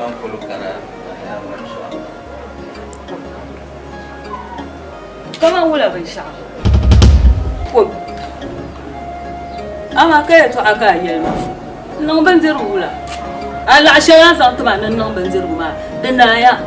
man colocare Comment vous l'avez chargé? Ama kaya to aka yelma non banzir wula ala shaya sa to manan non banzir ma dana ya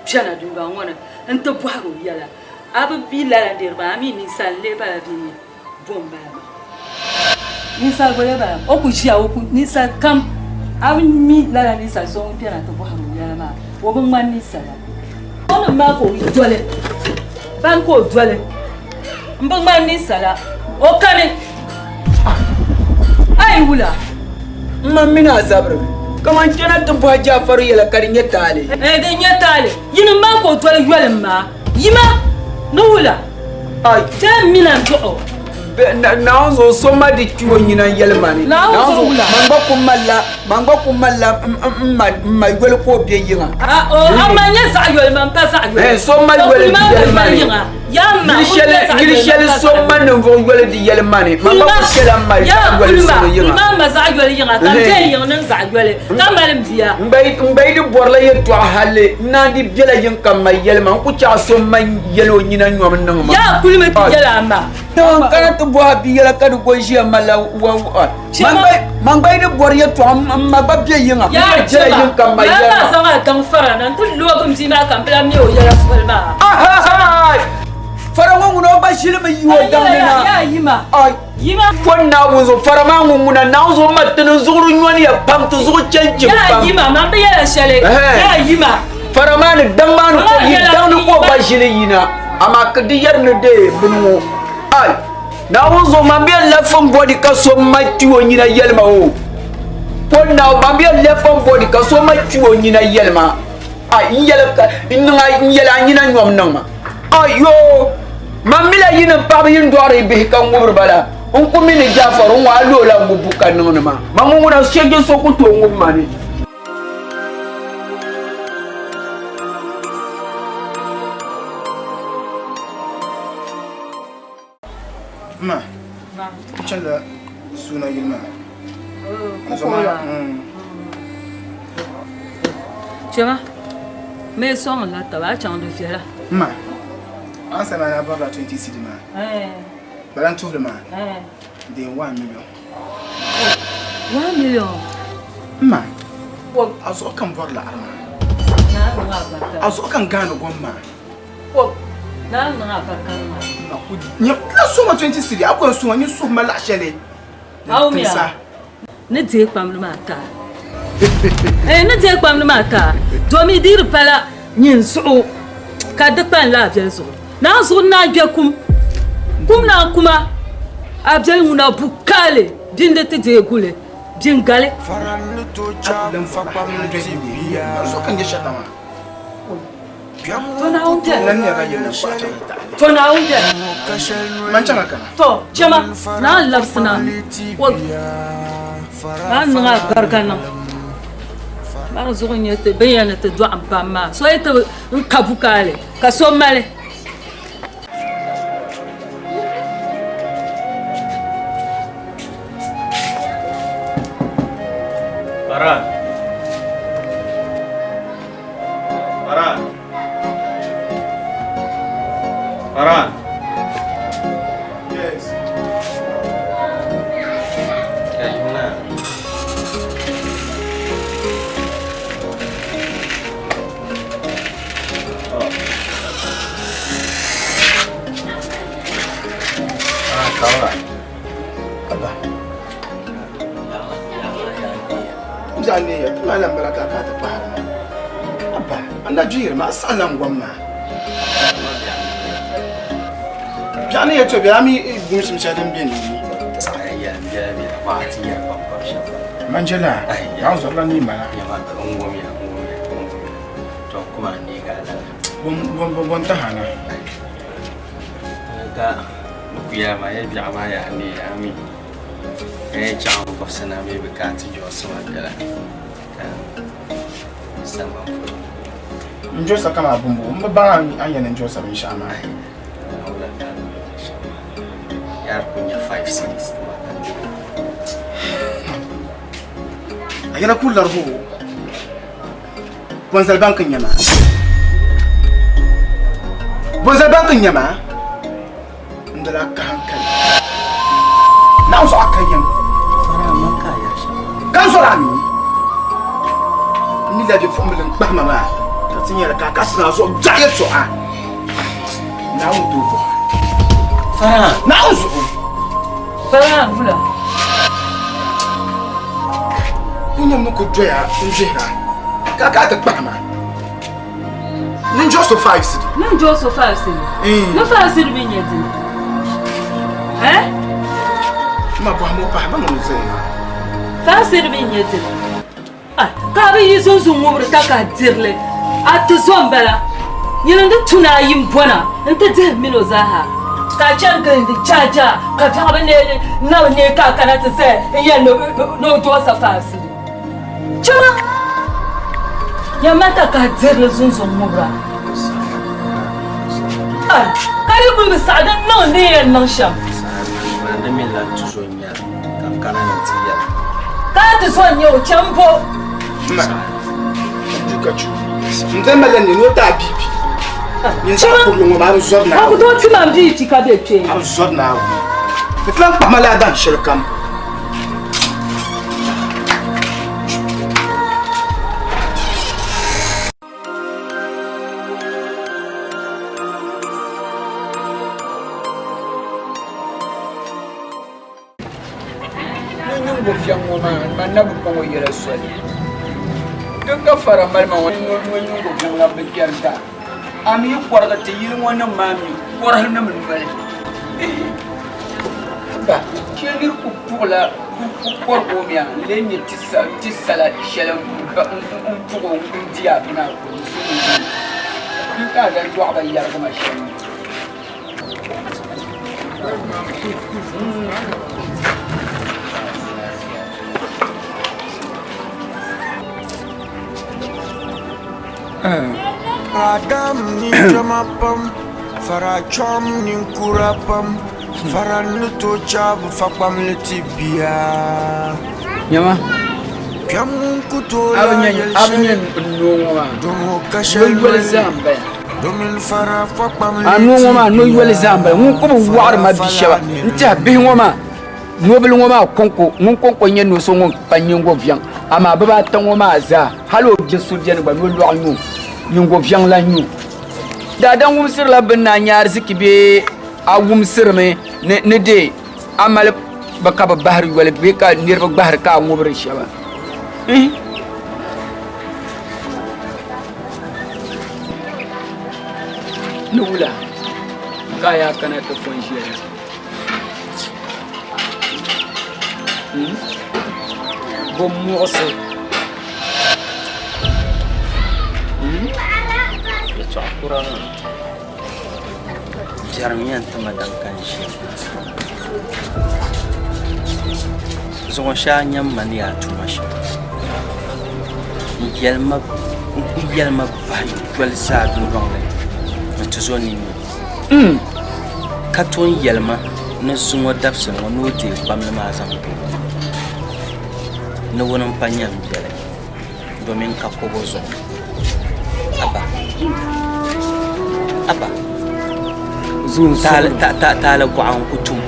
Jana dunga ngona ento bwago yala abu bila ndirba ami ni salle ba bi bomba ni sal bole ba o ku jia o ku ni sal kam abu mi la ni sal so mpia na to bwago yala ma wo bon man ni sal ona ma ko dole ban ko dole mbon man ni sala o kane ai wula mamina zabre Comment tu as ton poids à faire la carrière tale? You know, Marco, to a ma. Yima, no, I tell me I'm to. Now, so much that you in a yellow money. Now, Mango Kumala, my well for being young. Oh, my yes, I will, man, pass. So much well, young man, so many of the yellow money. Mamma, my young, I can tell you, come and via. Mbay the borla to a halle, Nandi Villa young come my yellow man, which are so my yellow in a woman. Ya, Kulima. No, can't boy be a kind of boy, Mala. Mangay the warrior to my baby young. Ya, come my yellow. Come for and to look and see my company or yellow. Faramangu no bashirima yuwa damina. Ya yima. Ay yima. Konna wuzo faramangu muna nauzo matano zuru nywani ya pamto zuru chenchi pam. Ya yima mambe ya shale. Ya yima. Faramani dambanu ko yidanu ko bashire yina. Ama kadi yarne de bunu. Ay nauzo mambe lafam body kaso matuo nyina yelma o. Konna mambe lafam body kaso matuo nyina yelma. Ay yelka yela nyina nywam nangma. Ayo mamila yina papa yin doare be kan ngubur bala on ko min jafar on wa lo la ngubu kan non ma mamu na shege so ko to ngum mani ma chala suna yilma Chema mais son là taba chang de fiera ma answer na about 20 cedi ma balan trouve ma de 1 million 1 million ma well aso kan voir la arma na aso kan gano gomma na bakar ma ku nya la suma 20 cedi akon suma ni suma la chele awumia ne de pam ma ka ne de pam ma ka do mi dir pala nyin su ka de pan la bien so na so na gbe kum na kuma abjel nguna bukale dinde te de gule bien gale faran to jam fa pam de biya so kan je shata ma Tona unde. Nan ne ga yin kwata. Tona unde. Man changa kana. To, chama na labsana. Wal. Ba nga gargana. Ba zo nyete bayana te do ampama. So ete kabukale. Ka so male. Farhan. Farhan. Farhan. Yes. Kayak gimana? Tahu lah. Apa? Jani ya, malam beraka kata paham. Apa? Anda juir ma salam gwamma. Jani ya to bi ami gumsim shadan bin ni. Saya dia mati ya papa siapa. Manjela. Ya zo la ni mala. Ya mata ungum ya. To kuma ni ga da. Bon tahana. Ga kuya ma ya bi ama ya ni ami. Jangan kau senang berkata jual semua jalan. Sama. Njoo sa kama bumbu. Mbaba anya njoo sa mishama. Ya punya 5 cities. Ayana kullar ho. Bonzal bankin nyama. Bonzal bankin nyama. Ndala ka hankali. Na so akayen. Kan so rami. Ni la de fomulin ba mama. Ta tinyar ka kasna so jaye so a. Na un do fo. Farhan, Na un so. Farhan bula. Kunyam no ko joya, njera. Ka ta ba ma. Nin just so 5 city. Nin just so 5 city. No 5 city bin yeti. Ma bo mo pa ba mo zena. Fasir bin yeti. Ah, ka bi yiso su ngubur ta ka dirle. Atu zombala. Yina nda tuna yin bona. Nta de mino zaha. Ka chan ga ndi jaja. Ka ta ba ne na ne ka kana ta se. Ya no do sa fasir. Chuma. Ya mata ka dirle zunzo ngubra. Ah, ka yi bu sa'adan no ne yan nan sham. mana min la tusonya kankana ntiya. Ka tuson yo champo. Ma. Jukachu. Nzemele ni no ta bibi. Ni sa ko lo ma zo na. Aku do ti mam di ti ka be twe. Ma zo na. Bitlan pa mala dan shirkam. Fiang woman, man never come with your sweat. Don't go for a man when you go young up the Gerda. I'm you for the tea, one of mammy, for her number. But she'll be Pula, poor woman, Lenny Tissala, Shalom, Pugo, Diabina. You can't drop a yard machine. Adam ni jamapam, faracham ni kurapam, faranuto chab fakpam letibia. Yama. Piamun kuto Abnyan Noma. Domo kashan Zamba. Domin fara fakpam Anoma no yel Zamba. Munko war ma bishaba. Nta bihoma. Nobel ngoma konko mun konko nyen no so ngon panyingo vian ama baba tangoma za halo jesu jene ba no lo anyu nyingo vian la nyu dadan wum sir la binna nyaar zikibe a wum sir me ne de amal baka ba bahri wala be ka nirba bahri ka ngobre shaba nula kaya kana ta fonjiya Bom morse. Chakura. Jarmian tamadan kanshi. Zoncha nyam mania tumash. Yelma ban twel sa du rongle. Tuzoni. Katon yelma no sungo dapsen no te pamle mazam. No wonam panyam jere. Domin kakobozo. Apa zun tala ko an kutum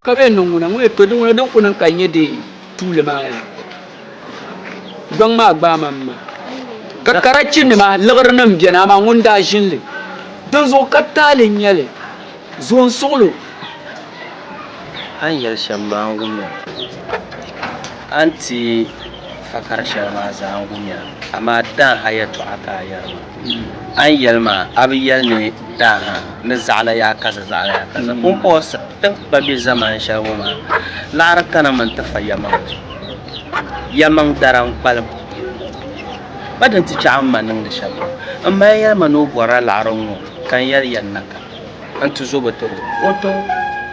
kabe nunguna ngwe to dunguna don kunan kanye de tule ma don ma gba mamma ka karacin ma lagar nan biyana ma ngunda shinle don zo katalin yale zo solo an yel shamba ngunya anti fakar shama za ngunya amma dan hayatu aka yarma an yelma abiyal ne da na zala ya kaza kun posa dan babi zaman shawuma lar kana man tafayyama yaman daran palm badan ti chamma nan da shaba amma yelma no bora laron kan yar yannaka an tuzo bato wato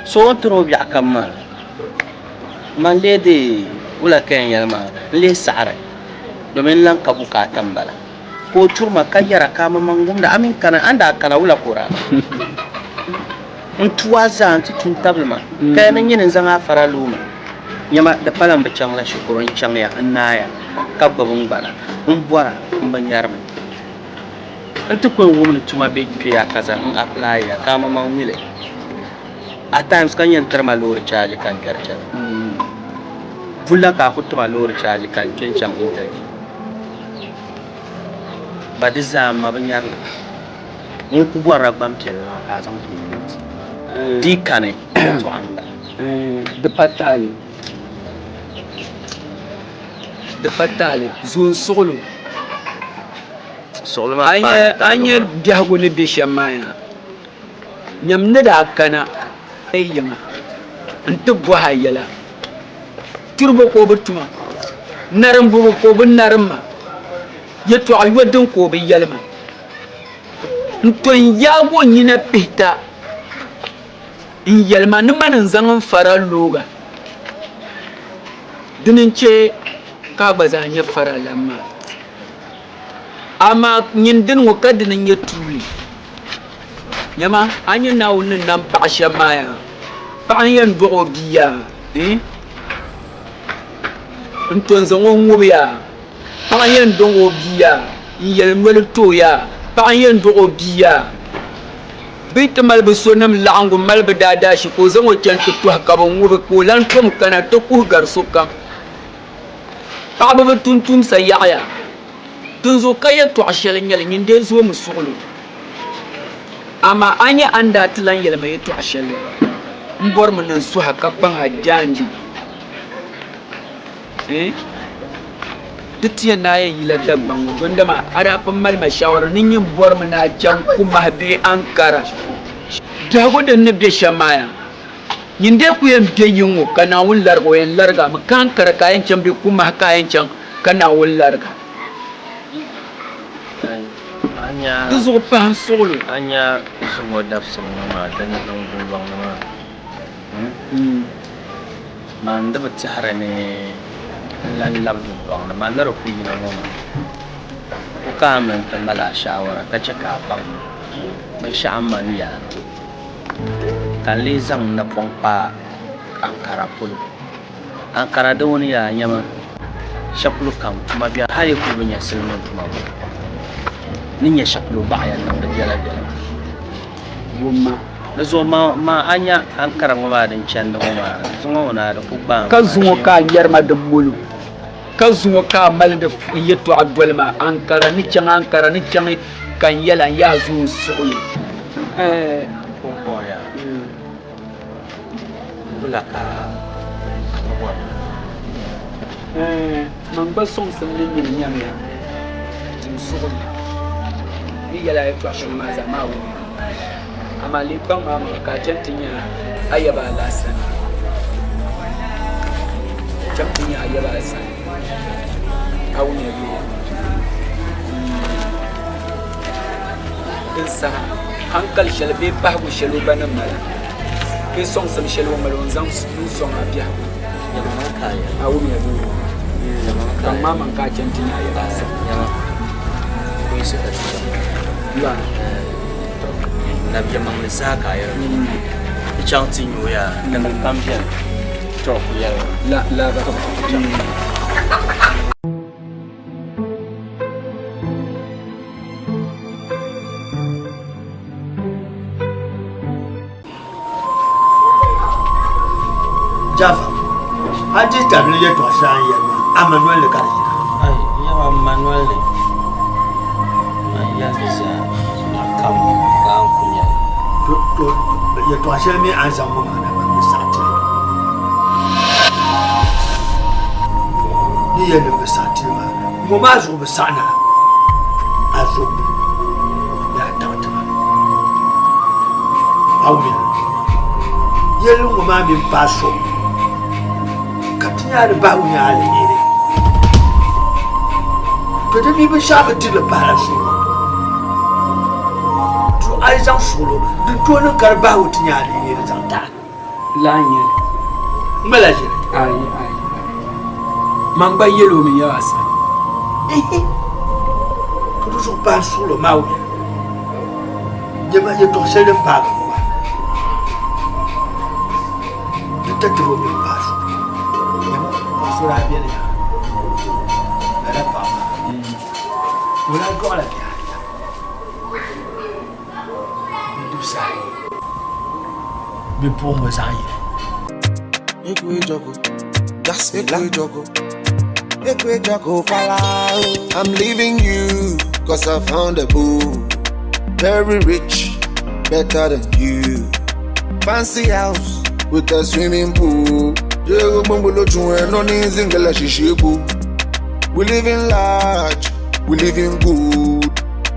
so tro bi akamma man lede wala kan yelma le sare domin lan ka bukatan bala ko turma kayyara kama mangum da amin kana anda kana wula kora ntuwaza anti tuntablma kana yin zanga faraluma nyama da palan bacang la shukuron cang ya annaya kabbabun bana bora banyarma antu ko woman tuma be piya kaza apply ya kama mangule at times kan yan terma lori charge kan garcha bulla ka kutuma lori charge kan cang interview badiza mabanyar in ku bora bamke a zan ku dikane to anda de fatale zun solo ma anya biago ne bishamaya nyam ne da kana ayyama ntu buha yala turbo ko butuma naram bu ko bun narma yeto ayodin ko bi yalma nton yago nyina pita in yalma ni manin zangan fara loga dinin ce ka bazanya fara lamma amma nyin din wo kadinin ya tuli nyama anyi na wunin nan paksha maya pan yan bo biya nton zangon wuya pan yan don biya yel mel toya pan yan do biya bit malbe sonam langu malbe dada shi ko zango ken to ka ban wube ko lan tum kana to ku gar sukam pa ba tuntum sayaya tun zo kaya to ashel nyel nyinde zo musulu amma anya anda tilan yel mai to ashel mbor mun nan su haka ban hajjanji dutiya na yi ladda ban gonda ma arafin malma shawara nin yin bor mun na can kuma be ankara da godan ne be shamaya nyinde ku yam be yin wo kana wun largo yan larga mu kan kara kayan can be kuma kayan can kana wun larga anya duzo pan solo anya sumo dapsin ma dan nan gulbang ma man da batara ne lan lam bang man da ku yi nan ma ku ka men ta mala shawara ta ce ka ban sha'an manuya kan le zaŋ napɔŋ kpa ankara polo ankara di wuni yaa nyɛma shɛpolo kam tuma biɛni hali ku bi nyɛ silimiin tuma bɔ ni nyɛ shɛpolo baɣaya niŋdi biɛla biɛla wumma di zuɣu ma a nya ankara ŋɔ maa din chɛndi ŋɔ maa zuŋɔ ŋɔ naa di ku gbaam ka zuŋɔ ka a nyɛrima di molo ka zuŋɔ ka a mali di yɛtɔɣa dolima ankara ni chɛŋ kan yɛla n yaa zuŋ suɣuli kunkɔya bula ka man gba sɔŋsim ni nyini nyɛmya zuŋ suɣuli ni yɛla yɛtɔɣa shɛŋa maa zaa maa wuni amma le kpaŋ maa ma ka a chɛŋ ti nyɛ a yɛba a laasani chɛŋ ti nyɛ a yɛba a sani a wuni ya biya din saha hankali shɛli bee bahigu shɛli o ba ni mali bee sɔŋsim shɛli o mali o n zaŋ sɔŋ a biɛhigu a wuni ya biya kan maa man ka a chɛŋ ti nyɛ a yɛba a sani na biɛmaŋ ni zaa ka a yɛli di chaŋ ti nyɔya ni kam biɛni to ku yɛli la ba Jaffa, haji tabili yetu ashan yema Emmanuel le kari. ai yawa Emmanuel le ma ya bisa akam ga an kunya To yetu ashan mi anzam mo mana ba sati. Ni yele be sati ma. Mo ma zo be sana. Azo. Ya tawta. Awmi. Yele mo ma mi paso. Katinya da ba wuya alheri to da mi bin shafa tilla para su to ai zan solo duk to nan karba wutin ya alheri zan ta lanye mala je ai man gba yelo mi ya asa to do so ba solo ma wuya jama je to selin ba ga ba ta tro mi ba su sura bien ya era papa wala gola ya du sai be pomo sai Ekwe Joko, that's Ekwe Joko. Ekwe Joko Falao. I'm leaving you, cause I found a boo. Very rich, better than you. Fancy house with a swimming pool. Diego Bambolo Chuen, no names in Galashishibu. We live in large, we live in good.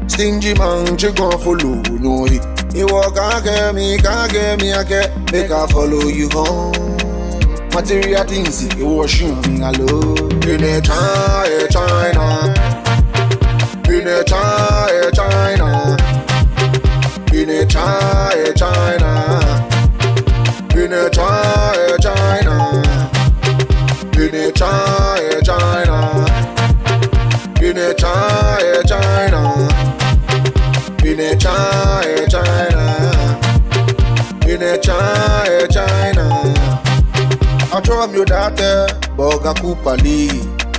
Stingy man, you gon' follow, no he. You walk, can't get me, I can't make I follow you home. Material things, you washing me alone. In a China, in a China, in a China, in a China, in a China, in a China, in a China, in a China. I told you that boga kupali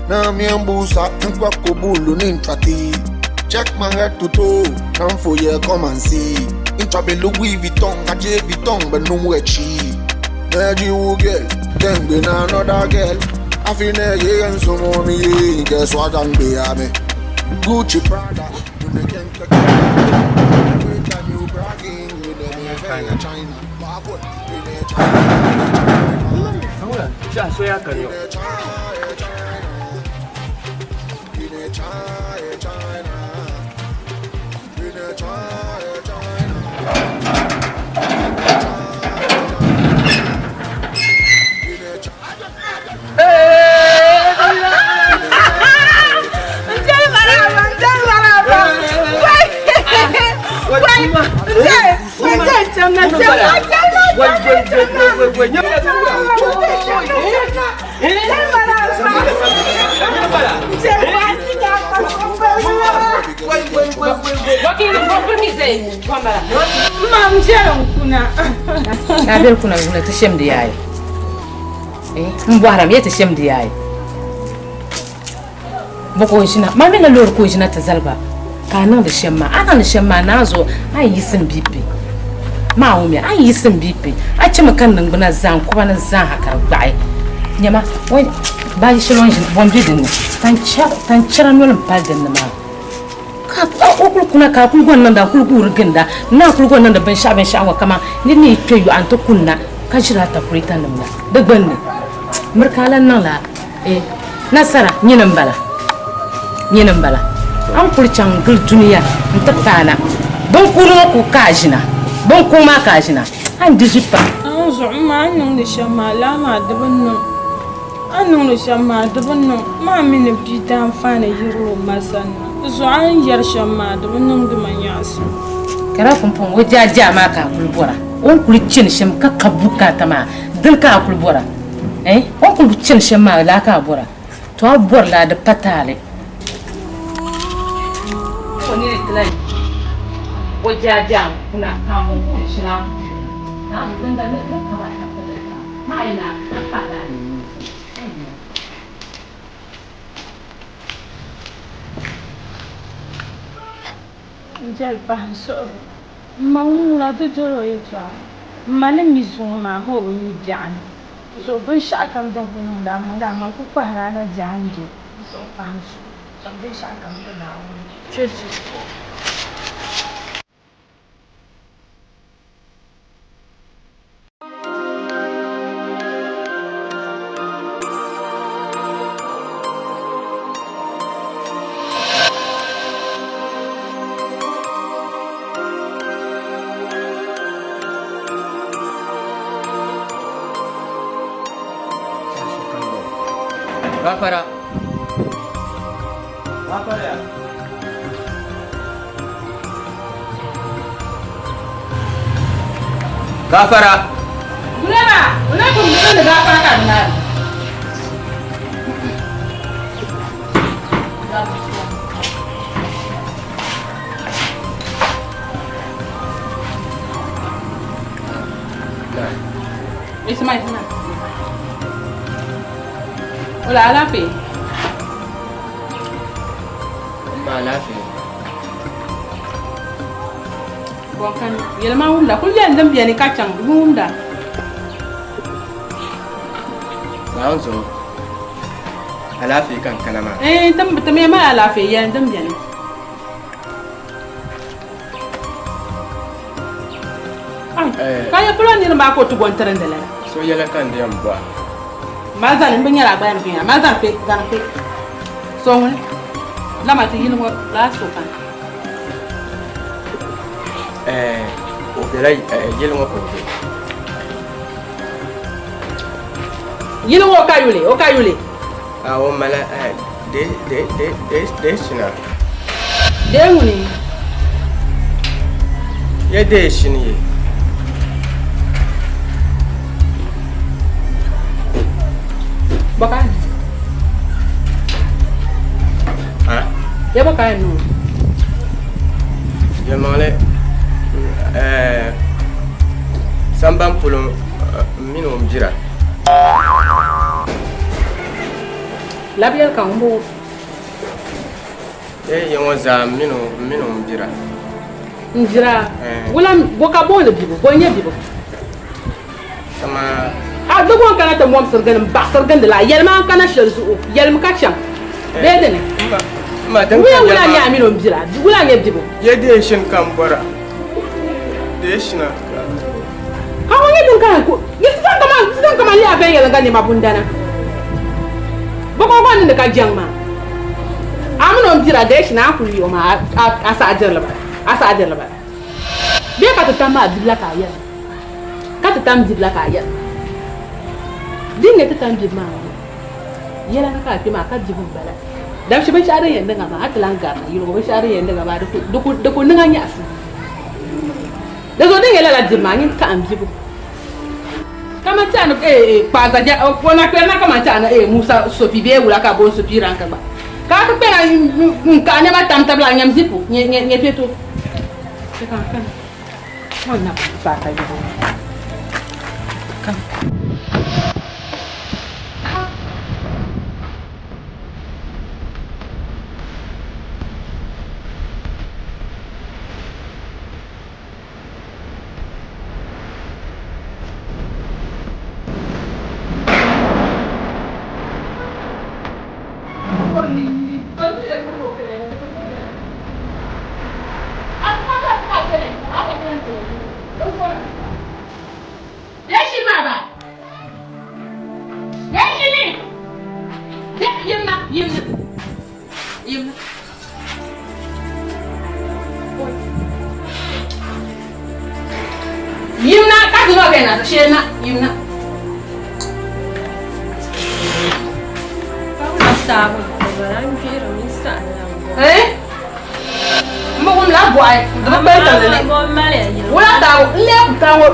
na miambusa nkwa kobulu nintrati. Check my head to toe, come for you come and see. Intrabe Louis Vuitton, J Vuitton, but no way cheap. Then you girl, then be another girl. I feel and so mommy, guess what I'm be me. Gucci Prada, you can't take every time you bragging, you never China. Abel kuna vula ta shem da yayi. Mun ba haram ya ta shem da yayi. Bako shi na, ma me na lor ko shi na ta zalba. Ka nan da shem ma, ana da shem ma na zo an yi sin bibi. Ma wumi an yi sin bibi. A ci makan nan guna zan kuma na zan haka bai. Nyama, wai ba shi lon shi bon bidin ne. Tan chara nolin palden na ma. Ka okul kuna ka kulgon nan da kulgu riginda na kulgon nan da ban sha wa kama ni ne toyo an to kunna ka jira ta kurita nan na da gbanne murkalan nan la nasara nyinan bala an kurcan gul duniya ta kana ban kuro ku kajina ban kuma kajina an dijipa an zo ma nan da shamma lama daban nan an nan da shamma daban nan ma min bita amfana yiro masan zo an yar shamma daban nan da manyasu kara kumpon wajaja ma ka kulbora on kulcin shim ka kabuka tama dil ka kulbora on kulcin shim ma la ka bora to abor la da patale oni tlai wajaja kuna kamu shina na mun da ne ka ba ta ma ina patale Jel panso maula de joro yetwa mane mizuma ho mi jan so ben shakam da bunun da ma ku fara na janje so panso so ben shakam da na chechi Gafara. Gafara. Gulema, una ko mun da gafara kan na. Ismail sana. Wala alafi. Ma alafi. Bukan, yelma umda. Kul jan dam biani kacang umda. Baunzo. Alafi kan kanama. Tam ma alafi yan dam biani. Kaya pulan ni ba ko tubon terendela. So yala kan diam ba. Mazan bin yara bayan fiya mazan pe zan pe so won la ma ti yin mo la so kan o belai yele mo ko yin mo kayule o mala de sina de muni ye de shini bakan ya bakan no ya male sambam pulum minum jira labial kan mo yango za minum jira njira wala boka bon de bibo bonye bibo sama dogon kana ta mom sargan ba sargan da la yelma kana shalzu yelma ka cham bedene ma dan wala ya amino mbira wala ne dibo ye de shin kan bora de shina ka wani dun kan ko sisan kama ni afen yela ngani mabundana boko ko ni ka jangma amino mbira de shina ku yo ma asa ajerla ba be ka ta tamba dibla ka ya ka ta tam dibla ka ya dinga ta tambi ma yela na ka ti ma ka jibu bala dan shi ban share yanda ga ma atlan ga ma yiro ban share yanda ga ba da ku ninga nya asu da zo dinga la jima ni ka am jibu kama tana pa za ja wona ko na kama tana Musa sofi be wula ka bon sofi ranka ba Ka ka pena ka ne ba tam tabla nyam zipu. Nye peto. Kan. Mana ba ka yo. Kan. Yimna ka dino bena shena yimna. Sabe, agora não quero me estar. Mo la boy. Dama benta le. Wala dawo le dawo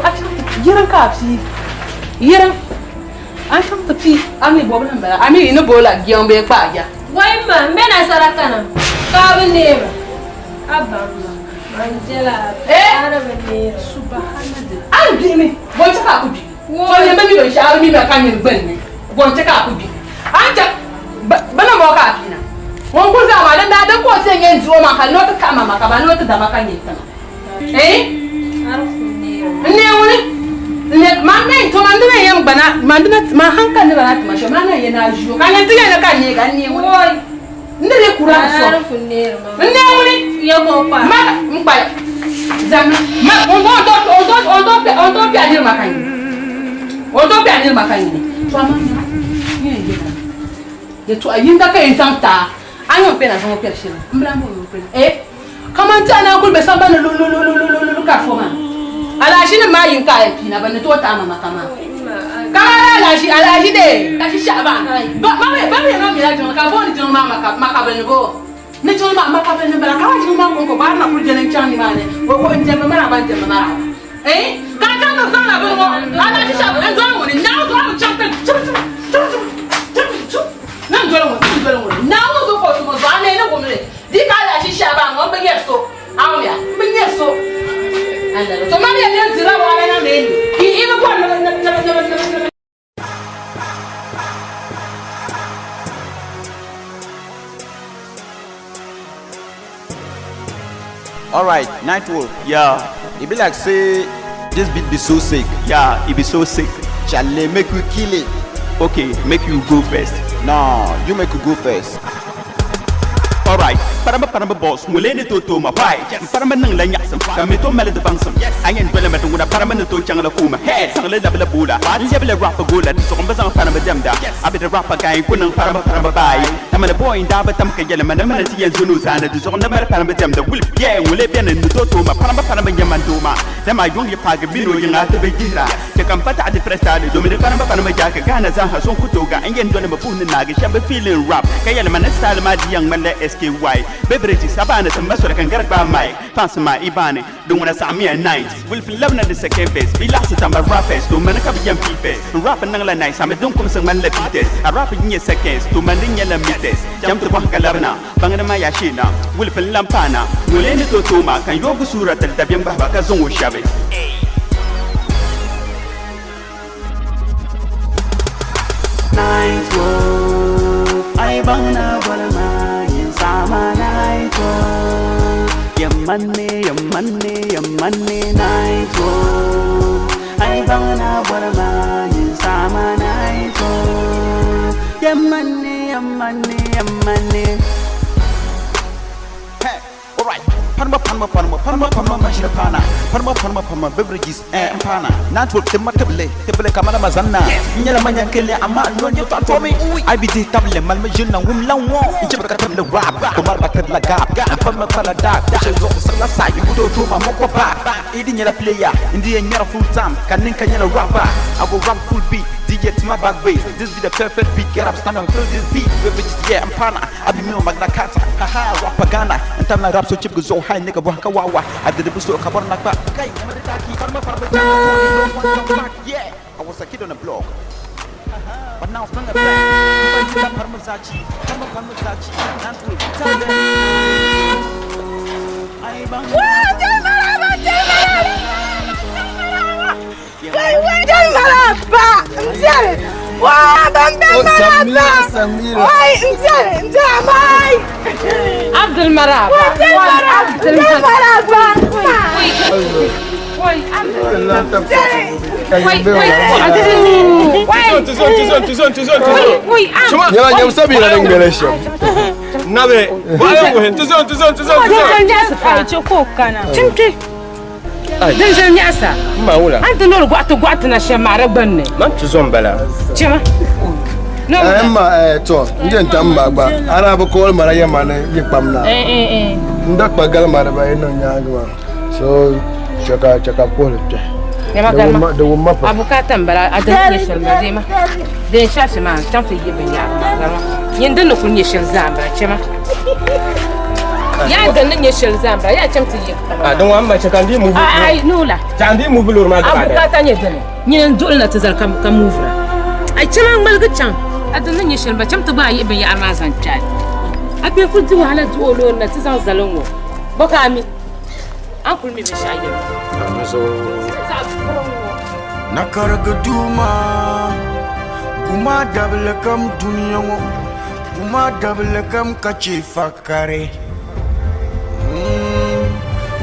yiran ka fi. Yiran. An kam ta fi ami bo blan bala. Ami ino bola gion be pa ya. Wai ma mena sarakana. Ka bane ba. Abba. Angela, Arabane, Subhanallah. An bi mi, bon ta ka ku bi. Ko ye me bi do shaaru mi ma kan ni gben ni. Bon ta ka ku bi. An ta bana mo ka fi na. Won ko za ma dan ko se ngen zuo ma kan no ta kama ma ka ba no ta da ma kan ni ta. Ne woni. Ne ma men to man dina yam bana, man dina ma hankan ni bana ta ma sho ma na ye na juo. Kan ni tiga na kan ni kan ni woni. Ndele kuran so. Ne woni yo mo pa. Ma mpa. Zama ma on do pi adir makani. On do pi adir makani. To ama na. Ye to ayinda ka insanta. Anyo pe na so mo pershira. Mbra mo pe. Kamanta na kul be samba lu ka foma. Ala shine ma yin ka pi na ban to ta mama kama. Kala la shi de. La shi shaba. Ba no mi la jon ka bo ni jon mama ka ben bo. Ne jon mama ka ben bela ka jon mama ko ba na ku jenen chan ni mane. Wo ko nje mama ba nje mama. Ka ka no so na bo. Ala shi shaba en zo mo ni na zo mo chan pe. Na zo mo. Na zo ko so mo ba ne ko mle. Di ka la shi shaba mo be yeso. Awo ya. Be yeso. Anda. To mama ya ne zira wa na me ni. Ibe ko na. Alright, Nightwolf. Yeah. It be like say this beat be so sick. Yeah, it be so sick. Shall they make you kill it? Okay, make you go first. No, you make you go first. Alright, paramba boss, mulene to ma pai. Paramba nang lanya sam. Kami to mele de bangsam. Ayen bele met nguna paramba to changala kuma. Head sang le double bula. Dia bele rapper gola. So komba sang paramba demda. Abi the rapper guy kunang paramba bai. Amana boy inda ba tam kayela mana tiyan zunu sana. So komba paramba demda. Will yeah, mule pian to ma paramba nyaman to ma. Dama yung ye pag bino yung ate be jira. Ke kampata ade prestade do me paramba jaka gana za ha son kutoga. Ayen dole ma pun na ga shabe feeling rap. Kayela mana style ma diyang male SKY. Beverage sabana tambasura kan garba mai. Fancy ma ibane. Don't wanna sa me a night. Will feel love na the second phase. Be last time rappers to man ka biyan pipes. Rap nang la nice. Am don't come sang man la pites. A rap in your seconds to man in la mites. Jam to bang kalarna. Bangana ma yashina. Will feel lampana. Mulene to toma kan yogu surat al tabiyan baba ka zongo shabe. Night wolf. Ay bangna wala ma. Sama Nightwolf. Yamane Nightwolf. Ay bangna wala man sama Nightwolf. Yamane. Hey, alright. Panma mashina pana. Panma beverages pana. Nightwolf tebele kamana mazana. Nyala manya kele ama non yo tatomi. IBD table malme jina wumlan wo. Ichebe katam le rap. Kumar bater la gap. Panma kala dark. Dasha zo sala sa yudo to ma moko pa. Idi nyala player. Indi nyala full time. Kanin nyala rapper. I go rap full beat. DJ to my back bass. This be the perfect beat. Get up, stand and feel this beat. Beverages I'm pana. I be me on Magna Carta. Haha, rapper Ghana. And time I rap so cheap go so high nigga waka wawa. I did the boost to a carbon like that. Yeah, I was a kid on the block. But now from the back, I'm going to Parmesachi. I'm a Parmesachi. That's what you tell them. Abdul Marab. Emma, to, Gentamba, Arab call Maria Mane, Yipamna. Ndakpa Galmara by no Yagua. So, Chaka Police. The woman, Abukatambara, I don't know, the Shashaman, something given Yam. You don't know from your Zambra, Chema. Yeah, the Nishel Zambra, I attempt to you. I don't want much. I can do move. I know that. Candy move. Abukatanya, you don't let us come over. I chama malgachan. I don't know you shall but to buy even your Amazon child. I be put to Hana to all on that is on Zalongo. Bokami. Uncle me shy. Nakaragaduma Kuma double come dunyo Kuma double come kachi fakare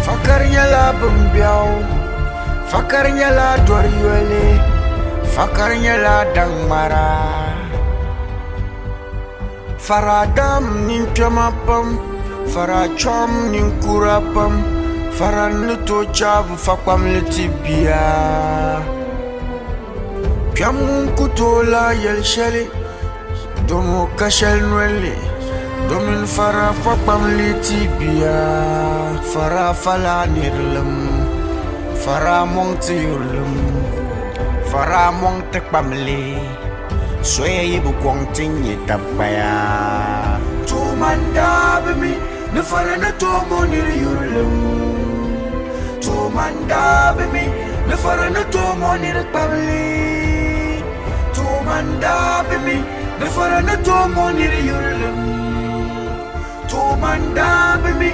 Fakarinya la bumbiao Fakarinya la doriwele Fakarinya la dangmara Faradam ninkamapam Faracham ninkurapam Faranuto chabu fakwam letibia Piamun kutola yel sheli Domo kashel nwele Domin fara fakwam letibia Fara fala nirlum Fara monte yurlum Fara monte kwamle Soye yibu kwangtinye tabaya Tumanda bimi Nefara na tomo nirlum Tumanda bimi Nefara na tomo nirpabli Tumanda bimi Nefara na tomo nirlum Tumanda bimi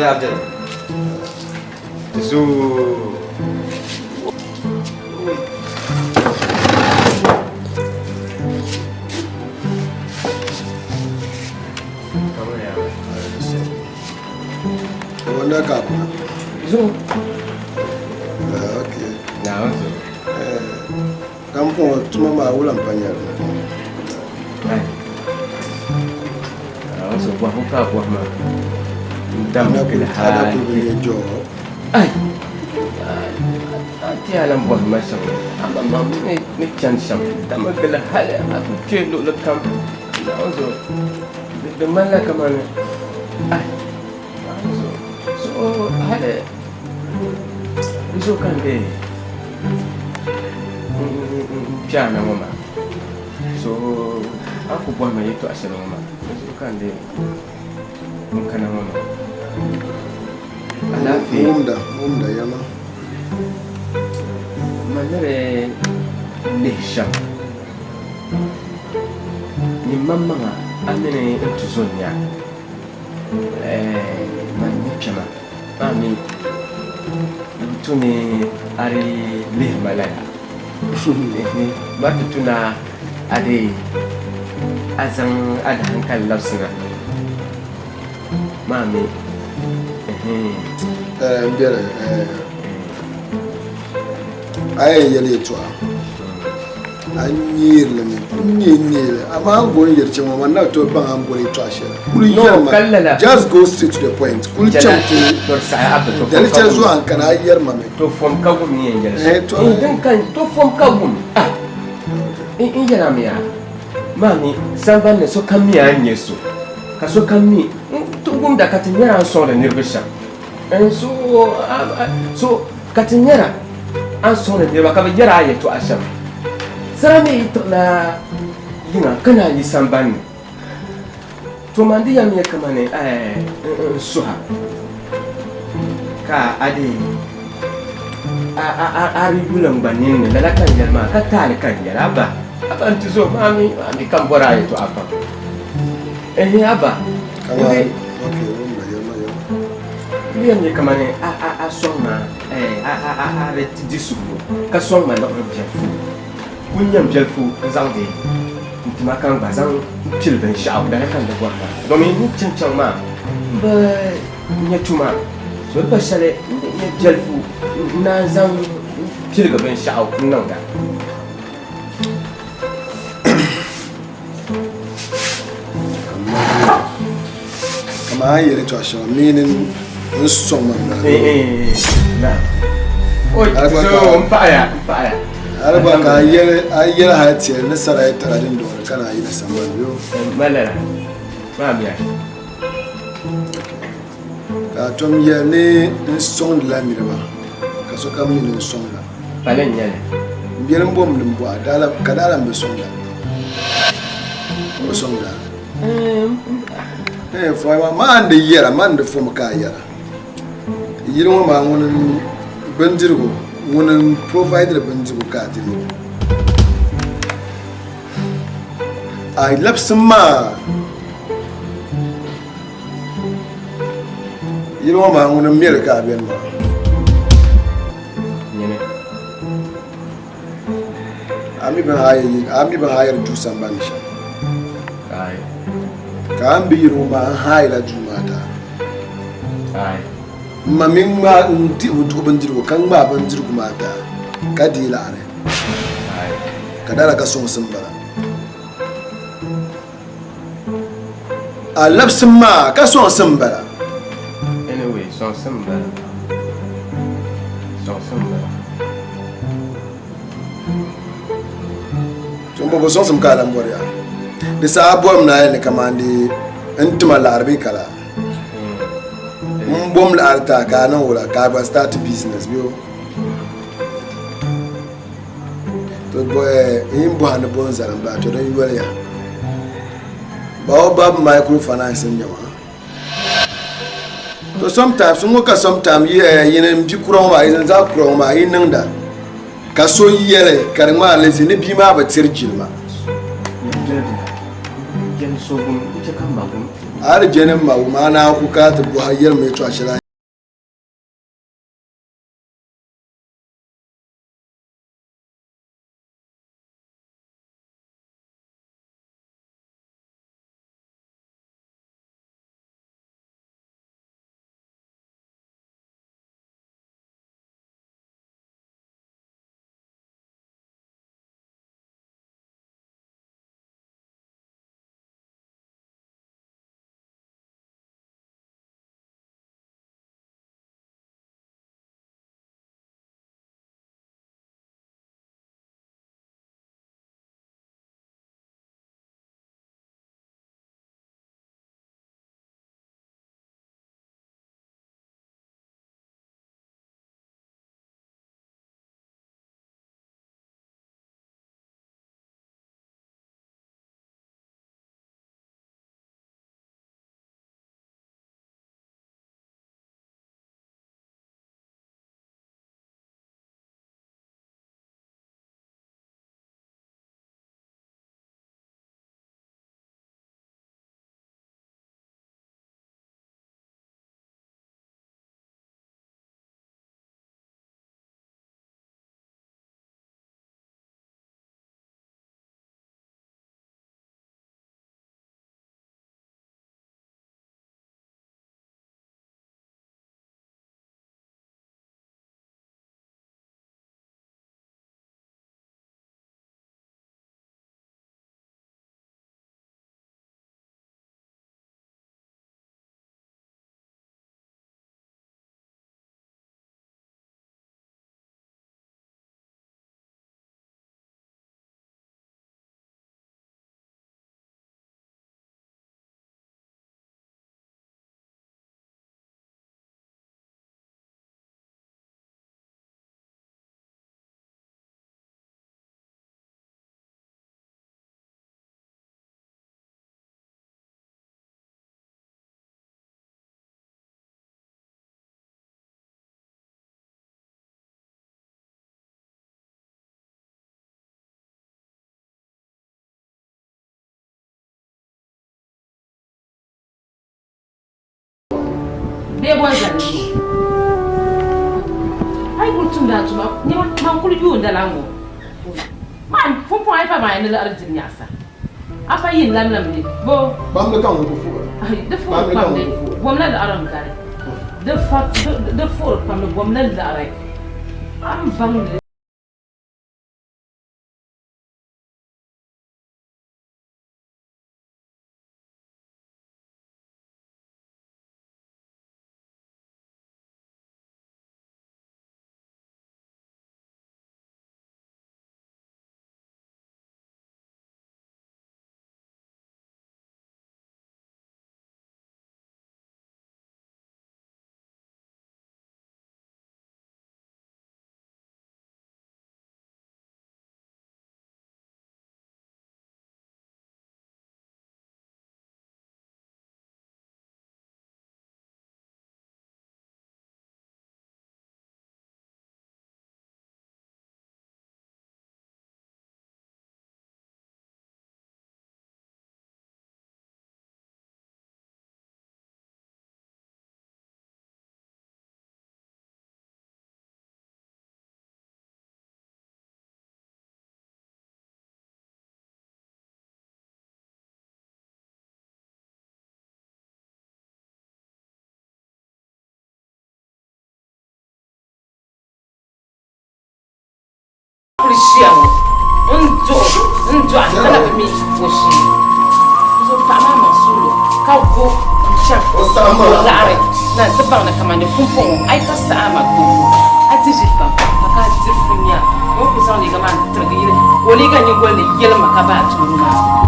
Abdul. Zoo. Okay. Now, come for tomorrow. I will accompany so what hope what man damn ke hada ku jo ai ati alam buat macam abang ni chance damn ke hada aku celo lekam so de mana ke mana ai so hada kan de jana mama so aku buat macam itu asal mama kan de mukana mama alafi mumda yana manere nisham ni mama amene tuzonya mani chama mami tuni ari lihmalaya batu tuna ade azan ada hankali lausina mami ay yale to anyirle me ama ango yerche mo na to ban ango ni to ashera kuli kallala just go straight to the point kuli chamte to sa abu to dal che zo an kana yer mame to fom kagum ni engel to den kan to fom kagum in yana miya mami samban ne so kan miya nyeso ka so kan mi to gum da katinyara so da nirbisha en so katinyara an so da nirba ka yara ya to asham sarame ito na yinga kana yi samban to mandi ya miya kamane suha ka ade a rigulan banin ne la kan jarma ka tale kan yara ba aban tizo mami kan bora ito apa aba kama okay liam ne kamane a soma a reti disugo ka soma na objectif kunyam jalfu zangde ntima kan bazan tilben sha'u da kan da gwarna domin ni cancan ma ba nyatuma so ba shale ni jalfu na zan tilga ben sha'u nan da kama yere to ashera meaning nsoma na na oi so mpaya arba ka ayyar hatiyar nasara ya taradin da wani kana yi da samar biyu malara ma biya ka tom ya ne in son la mi ba ka so kam ni son la balen ya ne biyar bom lim bo adala ka dala mbe son la mo son la fo ma ande yera man de fo ka yera yirin ma wani bandirgo wani provider bandirgo ka dini ai lapsin ma yirin ma wani miyar ka biyan ma ami ban hayar dusan ba nisha ka an bi yirin ma an hayar jumata mamin ma nti utu bandirgo kan ma bandirgo mata ka dilare ka dara ka son sun bara a lapsin ma ka son sun bara anyway son sun bara tun ba son sun ka lamboriya da sabuwar na yi kamandi intuma larbi kala bom la arta ka nan wala ka ba start business biyo to boy in bo han bon zaran ba to dan yuwala ya ba microfinance in yawa to sometimes yin bi kuran wa yin za kuran ma yin nan da ka so yele karma lazi ne bi ma ba tirjil ma arjenin ma na kuka ta buhayyar mai to ashira be bon zan ai kultum da tuma ni man kul yu da lango man fon ai fa mai na arjin yasa afa yin lam ni bo bam da kan ko fu ai da fu pam de bom la aram kare da fu pam bom la are am bang Policiamo, un già, non è mi così. Sono tamama solo, cauco, c'è volare. Non si parla come ne fumo, ai passama tu. A ti si fa, a casa funia. Non bisogna di chiamare tragire. O liga ni quelli yel makabato una.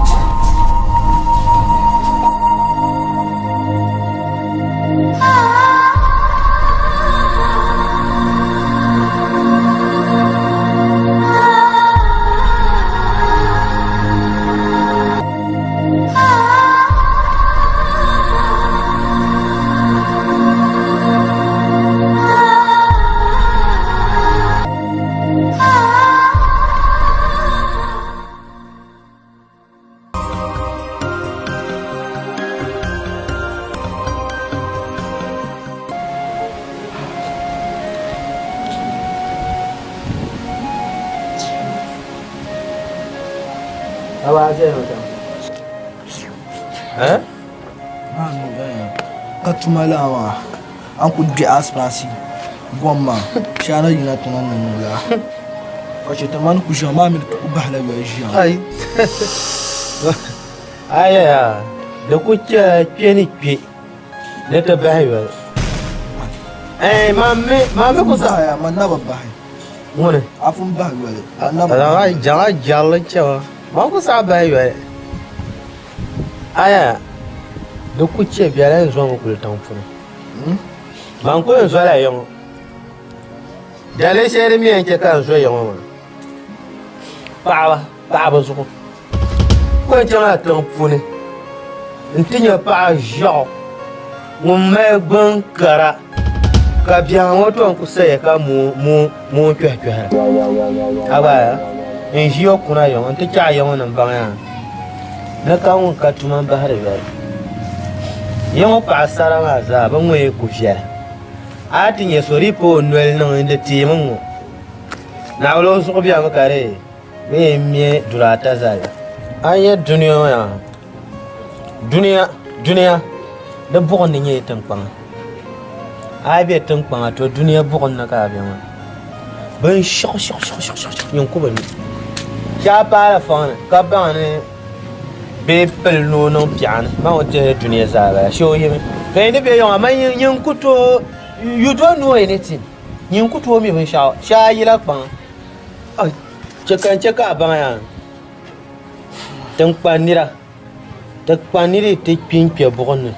Katumalawa anku di aspasi gomma shana yina tunan nula kace taman ku jama min ku bahla wajiya ai aya da kuke keni ke da ta bahiwa mamme ku sa ya manna babbahi wone afun bahiwa anna jala jalla cewa ma ku sa bahiwa aya da kuke biya yanzu an kula tamfuna ban ko yanzu ala yon dale shere mi yanke kan so yon pa su ko jama tamfuna ntinya pa jo mun me gban kara ka biya wato ku sai ka mu kwekwe aba in jiyo kuna yon ta kya yon nan ban ya na kan ka tuman bahar biya yang pasara maza bangwe kufia ati nye sori po noel nang inde timu na ulo so bia makare me mie durata zala anya dunia da bugon nye tampang ai tampang to dunia bugon na ka bia ma ban shok yon ko ban ya para fon ka ban ne be pel no no pian ma wote dunia zala show him kai ne be yon amma yin kuto you don't know anything yin kuto mi ban sha yila kpan ai cheka ban ya tan kpanira ta kpaniri te pinpe bogon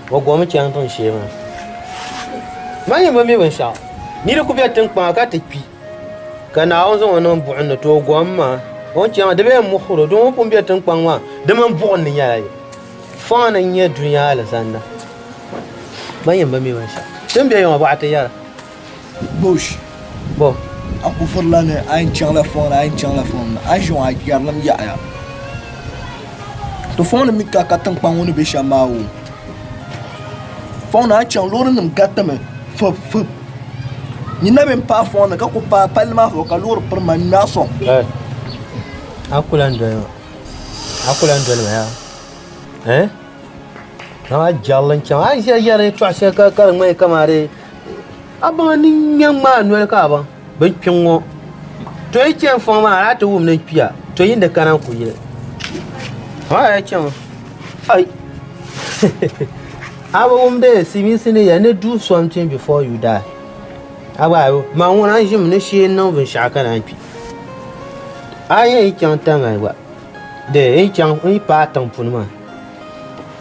wo gom chan ton shema ma yin mi ban sha ni ku be tan kpan ka te pi kana on zo non bu no to gom ma on tient de bien moukhro do on bien tan kpanwa de man bon ni ya fa na nya dunya la zanna bayan ba mi washa tun bien yon ba ta yara bush bo aku furlane ein chang la fon ein jon a yarlam ya to fon mi ka tan kpan woni be shamawo fon na chan lori nim gatame fop ni na ben pa fon na ka ko pa palma ho ka lori per man na so akulan do ya na jalan chan ai ya yare to ase ka mai kamare aban ni nyang ma no ka ba ben pingo to yi chen fon ma ra to wum na pia to yin da kana ku yi ya chen ai aba wum de simi sine ya ne do something before you die aba ma wona jim ne shi no bin shaka na pi ai chen tanga ba de chen pa tang pun ma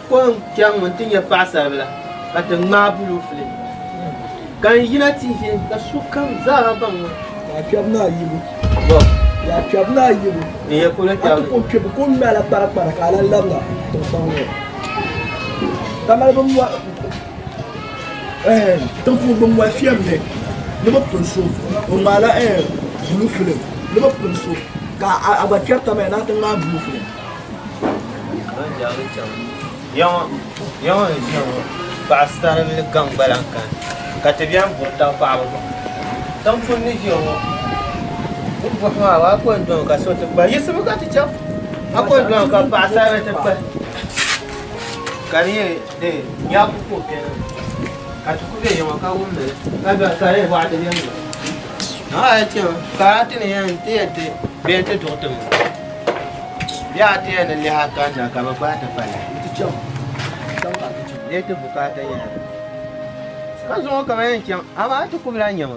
ko chen mun tin ya pasa bla ka ta ma bulu fle kan yina ti he ka su kan za ban ya fiabna yibu bo ya fiabna yibu ni ya ko la ta ko mala para kala labla to bango tamal bom wa tan fu bom wa fiamne le ba penso o mala bulu fle le ba penso ka aba kerta me na tan ma bulu fle Yo, pastor le gang balankan. Kata biar buta apa apa. Tampun ni yo. Buat apa aku endong ka so te ba. Yes mo ka ti chap. Aku endong ka pastor te ba. Kari de ya ko ke. Atu ku de yo ka un de. Aba kare wa de yan. Ah ti ka ti ne yan ti te be te do te. Ya ti ne le ha ka na ka ba ta pa. Ti chap. Ne te bukata yan. Ka zo ka men kyan ama ta kubra nyama.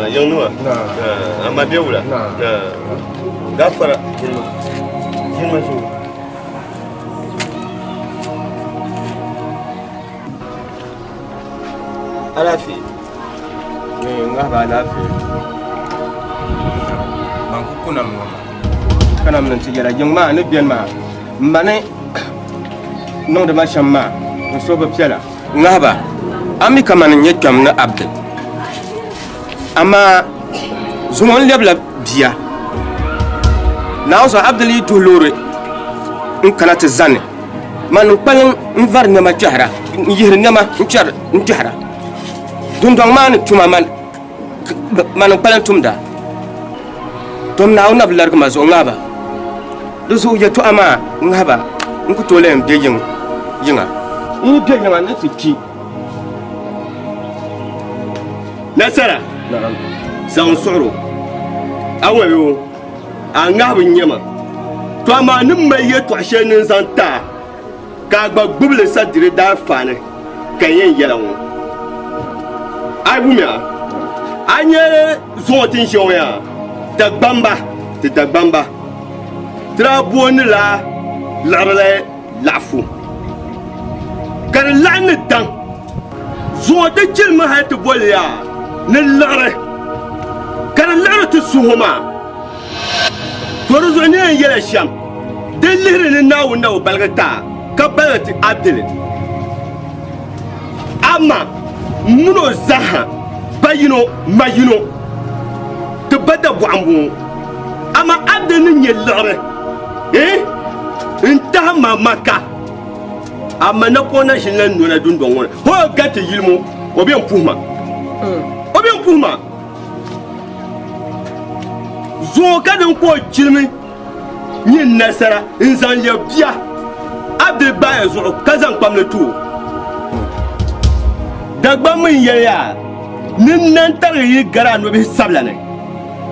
Yang nua. Ama dia pula. Gafara. Jin masuk. Alafi. Ngah ba alafi. Mangku kunam ngama. Kanam nan tijara jengma ne bian ma. Mbane non de ma chamma. So ba piala. Ngah ba. Ami kaman nyekam na Abdul. Ama zumon lebla biya na so Abdul to lore in kana ta zanne man palin in var ne ma jahra yihir ne ma char in jahra dun dong man tuma man palin tumda tom na una blar ma zo ngaba do so ya to ama ngaba in ku to lem de yinga in de yinga na ti nasara zan soro awayo anga binyama to ama nim mai ye to shenin zanta ka gbagbule sadire da fane kayen yela won ai bumia anye zo tin shoya da gbamba trabo ni la larle lafu kar lan dan zo da jilma ha to bolya نلاره كان اللعنة السهما تورزوني يلا الشام دلير الناو بلغتا كبلت عبدل أما منو زها باينو ماينو تبدا بوامبو أما عبدل نيلاره انتهى ما مكة أما نكونا شلنا نونا دون دون هو قات يلمو وبيان بوما Obin kuma zo kadin ko kilmi yin nasara in zan ya biya Abdul baya zo kazan kwamnatu dagba min yaya nin nan tare gara no bi sablane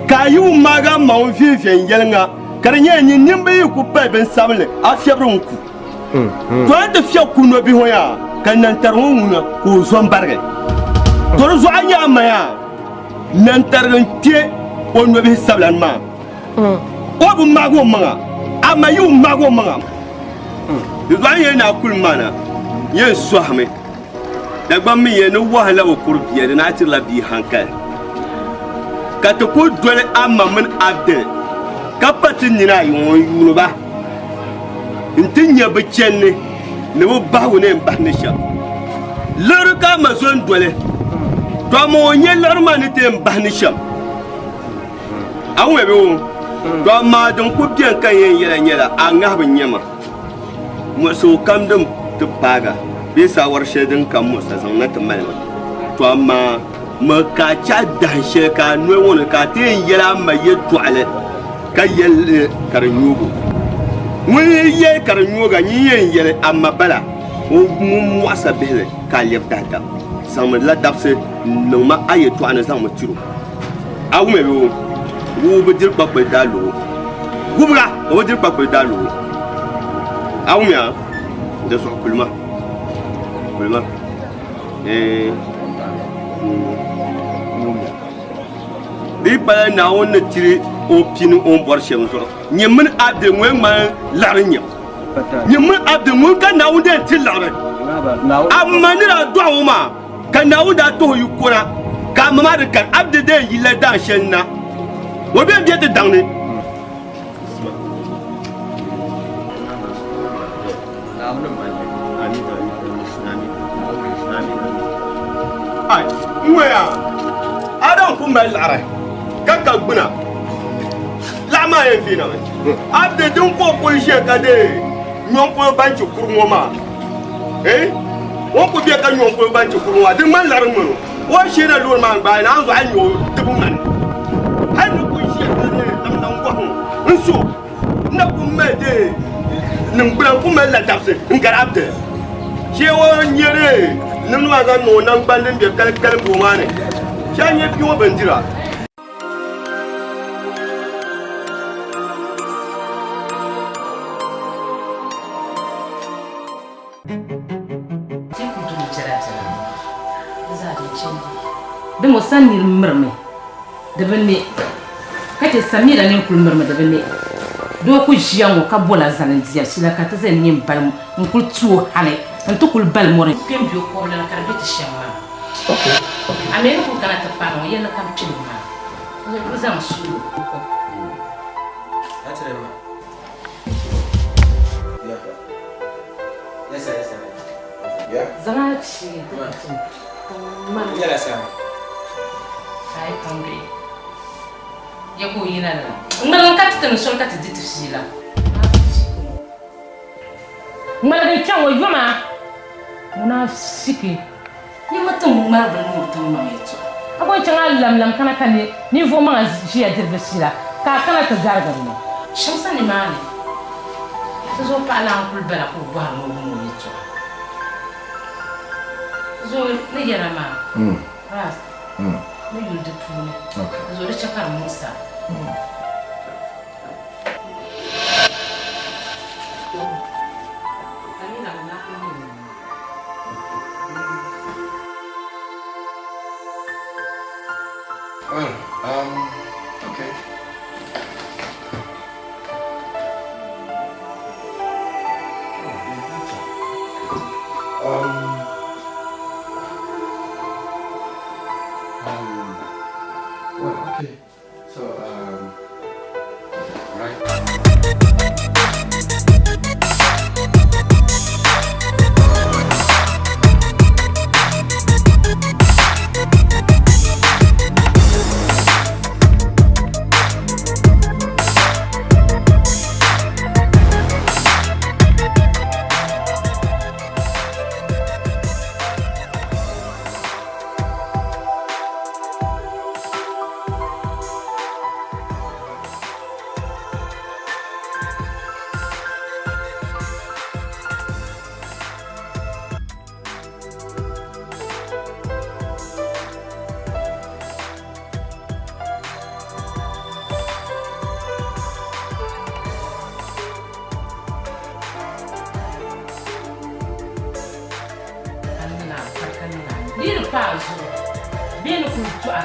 kayu maga mawon fifen yelnga karnya nin nin bi ku pa ben sable afyabrun ku to da fiya ku no bi hoya kan nan tarwun ko zon barge toro zo anya maya nan targan tie on no bi sablan ma o bu mago manga ama yu mago manga zo anya na kul mana ye so hame dagba mi ye no wahala wo kurbiye na tirla bi hankal ka to ko dole amma min Abdul kapatin ni na yon yuno ba intinya be chenne ne wo ba wo ne ba ne sha lor ka ma zon dole to mo nye larma ni te mbahni sham awe be wo to ma don ku bien kan yen yela nyela anga bin nyama mo so kam dum to paga be sa war shedin kam mo sa zan na tamal to amma ma ka cha dan she ka no won ka te yela ma ye to ale ka yel karanyugo mun ye karanyugo ni yen yele amma bala o mu wasa bele ka lefta sama la dabse no ma aye to ana sama tiro awu me wo be dir pa pe dalo gubra o dir pa pe dalo awu me de so kulma di pa na on ne tiri o pinu on bor shem so nyemin abde ngwen ma larnya nyemin abde ngwen ka na on de tilare amma ni la do ma kan Dawuda to yukura ka mama de kan abde de yile dan shenna wo be de dangne ai ngwea adam fu mel ara kaka gbuna la ma e fina abde dun ko policier ka de nyon ko banchi kurngoma wọ́n kò bí ẹ̀ka yọ̀ pé bá ń jẹ́kọ̀ọ́ wọn àti máa ń lára mọ̀ wọ́n ṣe é náà lórí máa ń gbà ẹ̀ náà ń sọ àyọ̀ tẹ́bù mọ̀ àyọ̀ kò ṣe ẹ̀ka ní ẹ̀dá ń wọ̀ hàn ń sọ ní kò mẹ́ẹ̀dẹ́ ní gbẹ̀rẹ̀ kò mẹ́ẹ̀ lẹ́dàbṣẹ̀ ń kàrà bẹ̀ ṣé wọ́n nyẹ́rẹ́ nínú àga nù náà ń gbà ní bẹ̀ kẹ́lẹ́kẹ́lẹ́ bò máa nì ṣé àyẹ̀ bí wọ́n bẹ̀ ń dira. Demo sanni mrme devene kate samira ne kul mrme devene do ku jiango ka bola zanan dia sila kata zen nyim bal nkul tuo hale ntu kul bal more kem bio ko la ka beti shama okay amene ko kana ta pano yena kam chima ko zam su ko atrema ya zama chi man yala sama ay tombe yako yina la ngala kati tan sol kati ditu sila ngala ga chango yoma munafiki ni matum marba no to mameto abo changa lam kana kan ni vo ma ji dirbe sila ka kana ta gargar ni shamsa ni mali zo pa la kul bala ko ba no to zo ne yara ma ras no you do too okay zo da chakar musa Okay. Well, okay. So, right. Bien pas bien kultua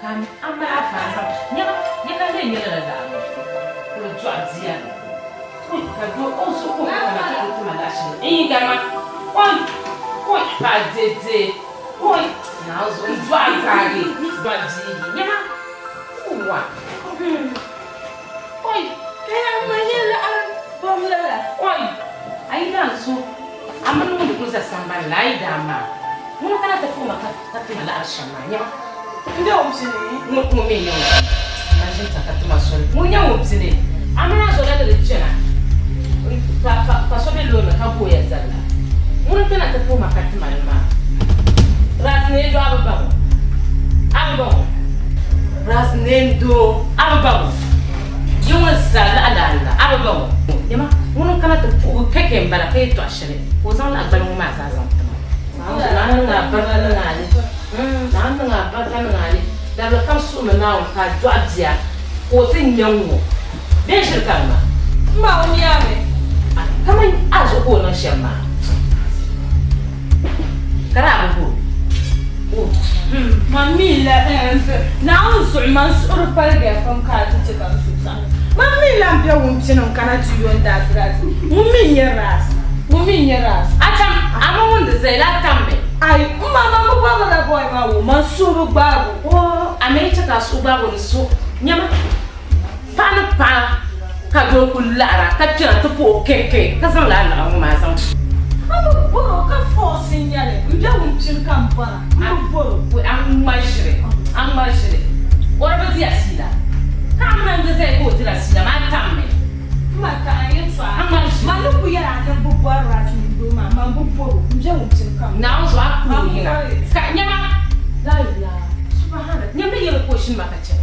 kam amba afa nyaka nyaka nyenye la da kultua zia ka do oso ko ka ko ma dashi gama oi pa zeze oi na ozo ndwa gari bazi nyaka uwa oi kaya manyela bomla oi aida so amanu kuza samba laida ma Mun kana ta kuma ka tuma la arshan ma nya. Ndio msini. Mun me nya. Ma jin ta ka tuma so. Mun nya mun msini. Amana so da da jena. Pa so be lo na ka bo ya zalla. Mun kana ta kuma ka tuma ma. Ras ne do ababa. Ababa. Ras ne do ababa. Yunga zalla ala ababa. Yama mun kana ta kake mbala kai to ashire. Ko zan la gbalon ma sa zan. Nanu nga barka ngali. Nanu nga barka ngali. Dabla kam su me nawo ka dwabia. Ko tin nyanwo. Be shirka ma. Ma on yame. Kama azo ko na shema. Kara bu. Mammi la na on su man su parga fam ka ti kan su sa. Mammi la mbia wum tinon kana ti yon da zrat. Mummi yeras. Mummi yeras. Atam amon de zela tambe. Ai mama mo baba la boy ma wo man su bu babu. Oh, amecha ka su babu su. Nyama. Pana pa. Ka do kullara ka tira to po keke. Ka san la la ma san. Amo boro ka force nyale. Mbia wum tin kan para. Amo boro. Ang mashire. Ang mashire. Ora ba dia sila. Kamna ngeze ko tira sila ma tamme. Maka ayetwa. Maluku ya na bubwa rati ndoma mambuporo. Mbia wum tin kan. Na zo akuru ina. Ka nyama. La ila. Subhana. Nyama yele ko shin makache.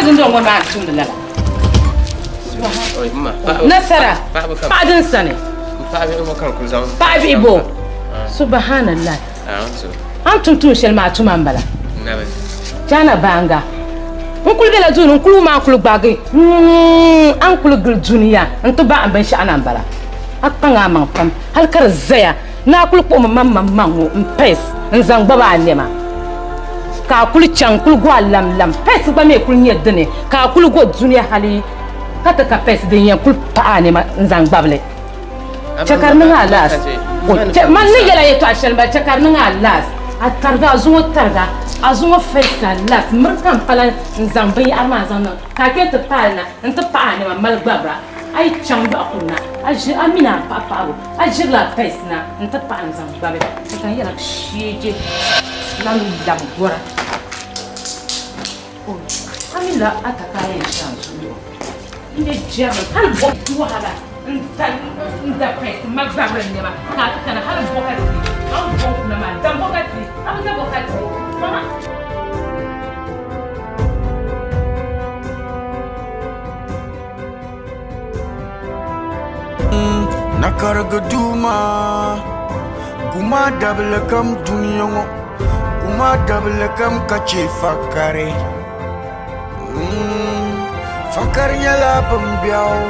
Ndo ma tundala. Oi ma. Nasara. Padin sane. Pa bi mo kan ku zam. Pa bi bo. Subhanallah. Antum tu shel ma tuma mbala. Nabe. Jana banga. Nkul de la zunu nkulu ma nkulu gbagi. An kulu gil duniya. Nto ba ban sha ana mbala. Akanga man pam. Hal kar zaya. Na kulu ko mamman mpes. Nzang baba lema. Ka kulu chan kulu gwa lam pes ba me kulu nye dene ka kulu go duniya hali kata ka pes de yen kulu paane ma nzang bable chakar nga las o te man ni yela yeto ashel ba chakar nga las atarga azuwa fesa las merkan pala nzang bay arma zang ka ke te palna nta paane ma mal gbabra ay chan ba kunna aji amina papa aji la pes na nta paan zang babe ka yela shije nanu dam gora oh amila atakaye chance ine jama hal bo tuhala nda pes magabra nema ka kana hal bo ka ri am bo na ma dam bo ka ti am da bo ka ti mama nakarga duma kuma double kam duniyongo kuma double kam kache fakare fakar nyala bambiao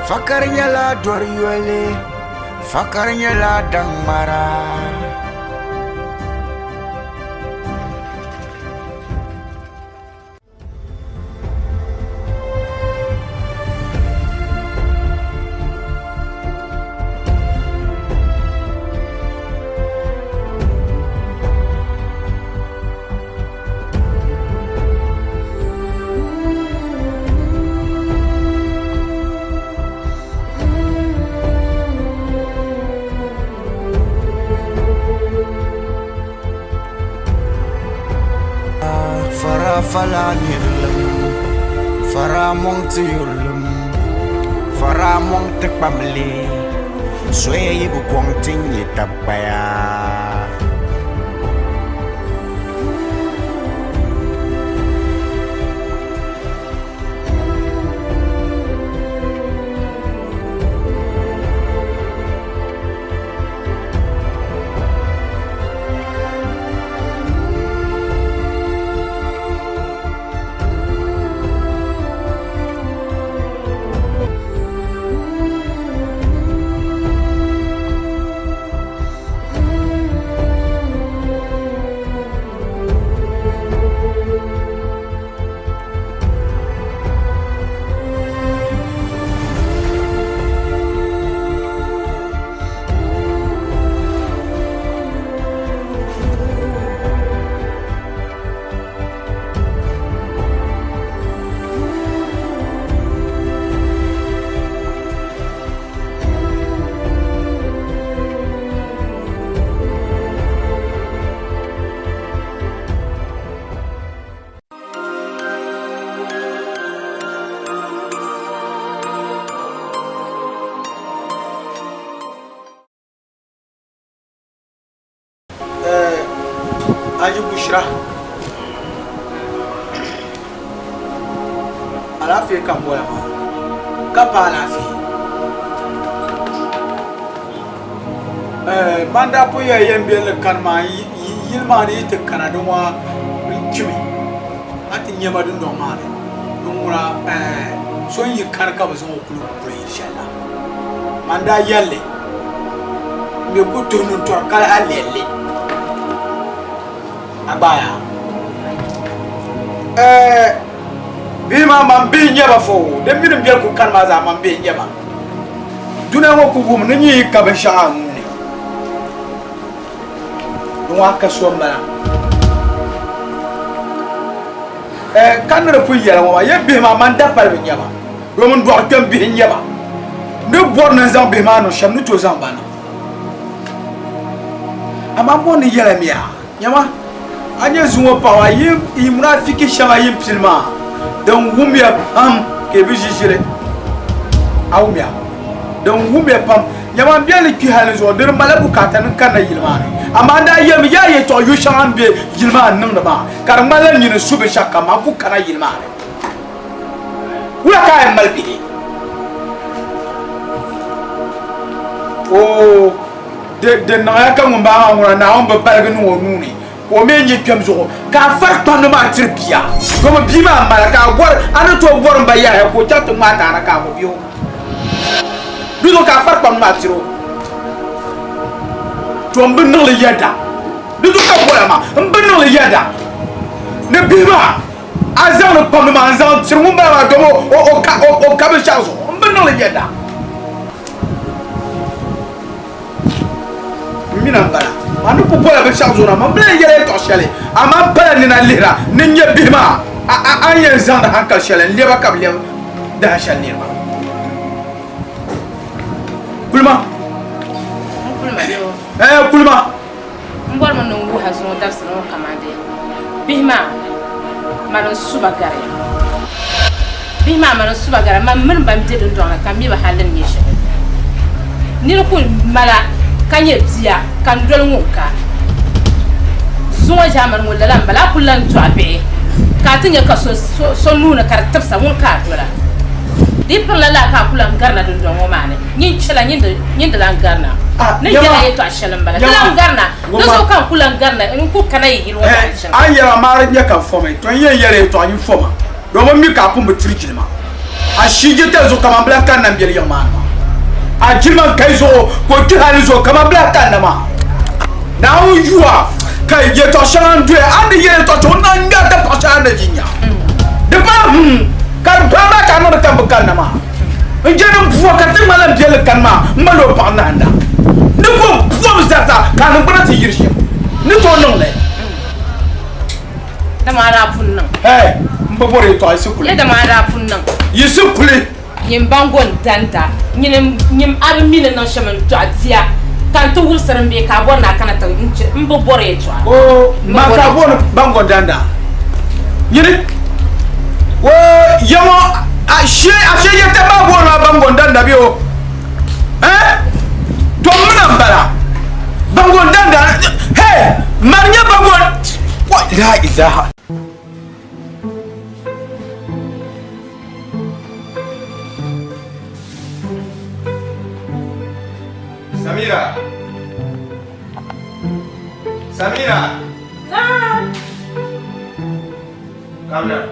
fakar nyala doriole fakar nyala dangmara fara fala nirlum fara mong tiyurlum fara mong tekpamle soye bu kwang ting yitabaya Aji Bushra Alafi Kamboya Kapa Alafi Manda Puya Yembele Kanma Yilmani te Kanadoma Chimi Ati Yamadun Domani Numura so you can't come as all blue inshallah Manda Yelle You go to Kala Lele Abaya Bima mambi nyaba fo de mi mbia ku kan maza mambi nyaba duna mo ku gum ni ka ba sha ni wa ka so mara kan re pu yara wa ye bima man da par nyaba do mun do tem bi nyaba ne bor na zam bima no sham nu to zam bana ama mo ni yara miya nyama anya zuwa pawa yim imrafiki shama yim filma dan wumya pam ke bi jijire awumya dan wumya pam nyama biale ki halin zo dir malabu katan kan yilmane amma da yim ya ye to yu shan be yilman nan da ba kar malan ni sube shakka ma ku kana yilmane wala ka malbi o de na ya kan mba ngona na on ba balganu wonuni o menye pemzo ka far pam ma tripia ko bima mala ka gor ana to gor mba ya ko tatu mata na ka ko biyo bizo ka far pam ma tiro to mbin le yada bizo ka bola ma mbin le yada ne bima azan pam ma azan tiro mba ma do o ka be chazo mbin le yada mina bala anu ko bola be chazo na ma ble yere to shale ama bala ni na lira ni nye bima an yen zan da hankal shale leba kable da shale ma kulma kulma mbor man nungu hazo darsa no kamande bima maran subagare bima maran subagare man min bam de don na kam mi ba halin ni shi ni ko mala kanye bia kan dol ngunka zuwa jaman wala lam bala kullan to abe ka tinga ka so nuna kar tafsa mun ka dola di per la ka kullan garna don don mane nyin chela nyin de lan garna ne jara yeto ashalan bala lan garna do so kan kullan garna en ku kana yi ro an yara mara nya kan foma to yen yere to an foma do mo mi ka pum trikilma a shige te zo kama bla kan nan bel yamana a jirman kai zo ko ti hali zo kama bla kan ma na ujuwa kai ye to shan due and ye to to nan ga ta to shan da jinya de ba kan ba ma kan no kan bukan ma njenum fu ka ti malam bel kan ma malo pa nanda ne ko fu za kan bra ti yirshi ni to non le da ma ra fun nan mbobore to ay sukule le da ma ra fun nan yisukule nyim bangon danta nyim armine nan shaman to atia tanto wulsaran be ka bona kana ta mbobore to o ma ka bona bangon danda Yini? Wo yamo ashe yete ba bo na bango ndanda biyo. To muna mbala. Bango ndanda. Hey, marnya bango. Wa la ilaha. Samira. Come now.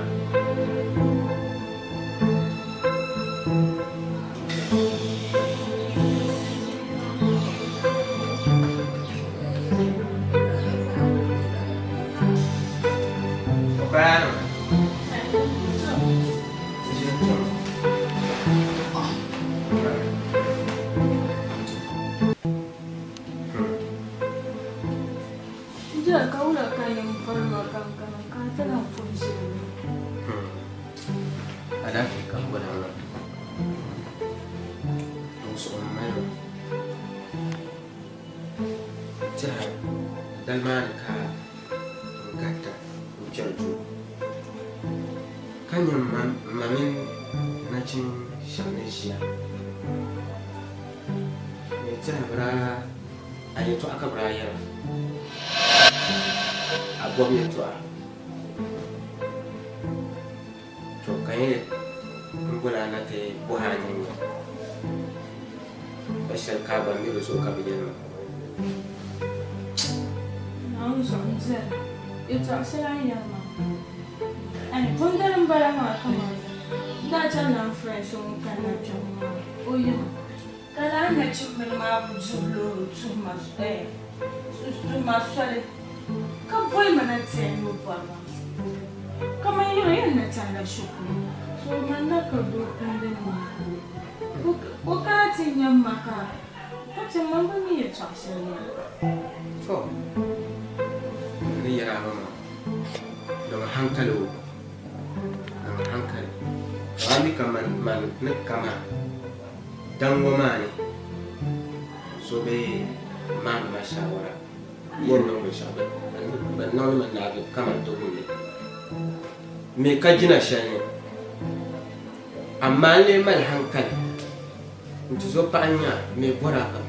Me ka jina shani amma le mal hankali nti zo panya me bora kam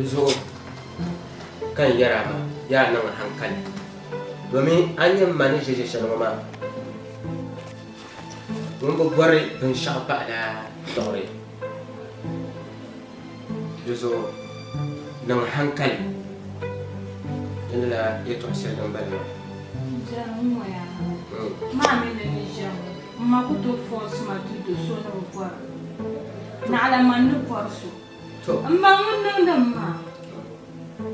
zo kan yara ma ya nan hankali domin an yi mani jeje shani ma mun go bore bin shafa da dore zo nan hankali illa ya to sai dan balma Mami de Niger, ma kuto force ma tudo sono kwa. Na ala manu porso. Ma nunda ma.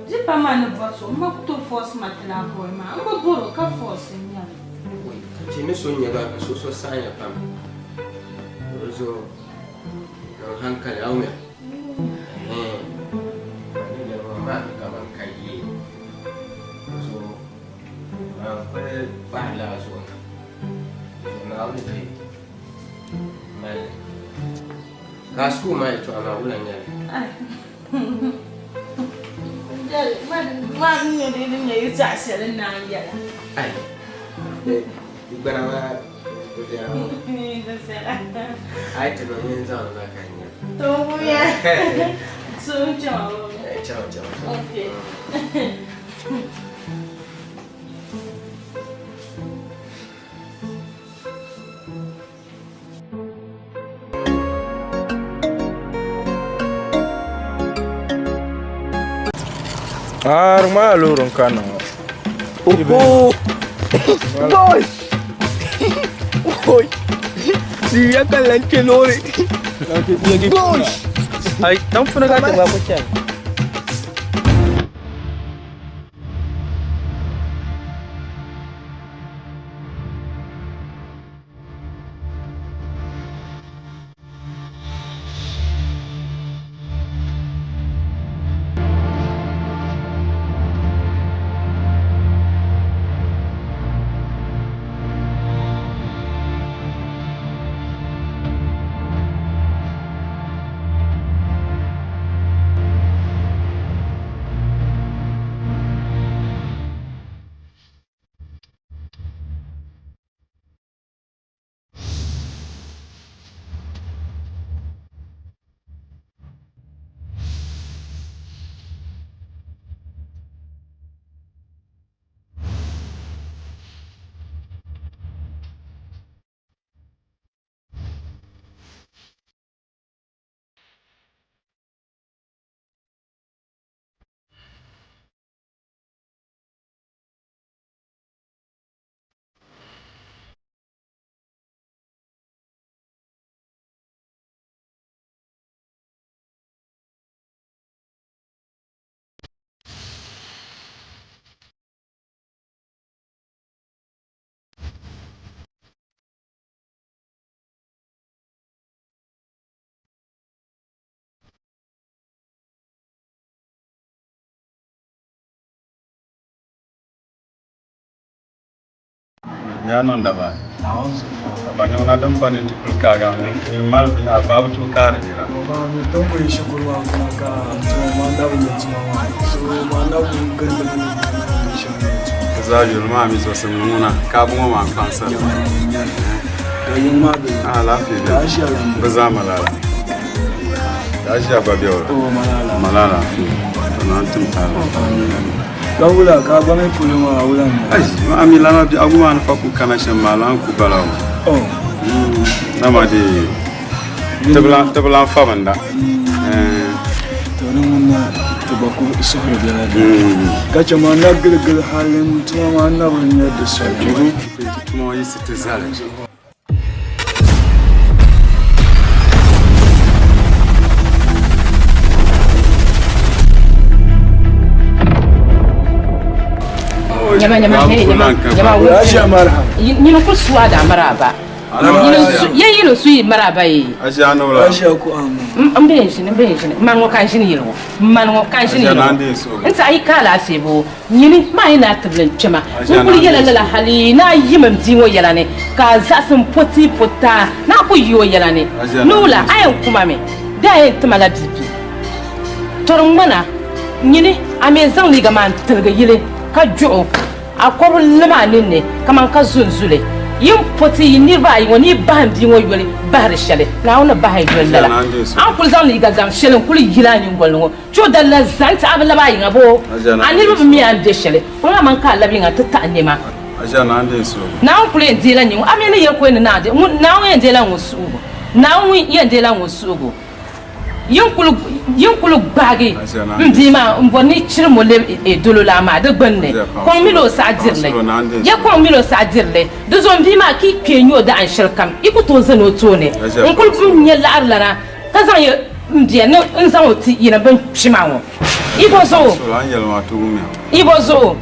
Jipa manu porso, ma kuto force ma tla ko ma. Ngo boro ka force nya. Ti me so nya ba so sanya pam. Rozo no hankali aume. Ni le ma ka man kai. Pues baila su na wani kai mai kasku mai to ama wulan ya ma ni ne yi tsasirin na ya ai ibara ma ko ya ai to ne zan za ka ni to ya so ciao okay Arma lurun kana. Oh. Boy. Boy. Dia kalan kelore. Boy. Ai, tan funa ga ta ba ku ce. Ya non daba. Bani ona dan bani tukul kaga ni mal bina babu tu kare dira. Ba mi don ko shi kurwa kuma ka to ma da bu ya ci ma so ma na bu ganda ni shi ne. Za jurma mi so sun muna ka bu ma kansa. Da yin ma be. Ah lafiya. Ya shi ala. Ba za malala. Ya shi ababiyo. Oh malala. Malala. To nan tum tala. Lawula ka ba mai fulo ma wula ne. Ai ma mi lana bi aguma na faku kana shan malan ku balawo. Oh. Nama di tebelan famanda. To nan na tabako isoro da kace ma na gilgil halin tuma ma na ban yadda sai tuma yi sitizale. Nyama nyina ko suwa da maraba nyina su yi maraba yi aja no la aja ko am ambe shi man wo kan shi ni yelo man wo kan shi ni yelo inta ai kala sebo nyini mai na tablan chama ko yela la hali na yimam dinwo yela ne ka zasun poti pota na ko yo yela ne nula ayan kuma me da ayan tumala bibi torun mana nyini ame zan liga man tilga yile ka jo akobu lema nene kaman ka zunzule yin poti ni ba yi woni ban bi wo yole bahar shale na wona bahar yole la an kul zan liga gam shele kul yila ni ngolno cho dalla zanta abla ba yi ngabo ani bi mi an de shele ko man ka labi nga tata nema aja na ande so na an kul en dela ni amene ye ko ni na de na won en dela ngosugo na won en dela ngosugo yinkulu gbagi ndima mboni chirmo le dolo la ma de gbenne ko milo sa dirle ya ko milo sa dirle de zombi ma ki kenyo da an shirkam iku to zano to ne nkul kum nye la arlara kazan ye ndiye no nzan oti yina ban chimawo ibo zo ibo zo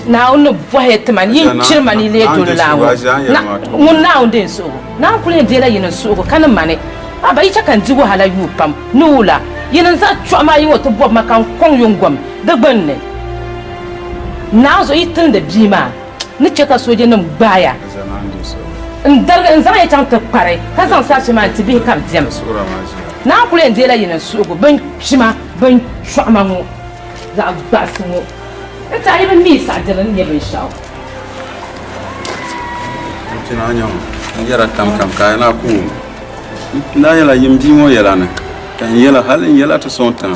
na onu bohet man yin chirma ni le dolo la wo na mun na onde so na kule de la yina so ko kan mane aba yi kan jigo hala yu pam nula yin za choma yi wato bob makan kon yungwam da gbanne na zo yitin da bima ni ce ka soje nan baya ndar in za ya tan ta pare ka san sa ma ti bi kam diam na kule ndela yin sugo ban shima ban choma mu za basu mu ta yi ban mi sa diran ne ban shawo kina nyam yara tam ka na ku la yala yimdi mo yala na kan yala halin yala to son tan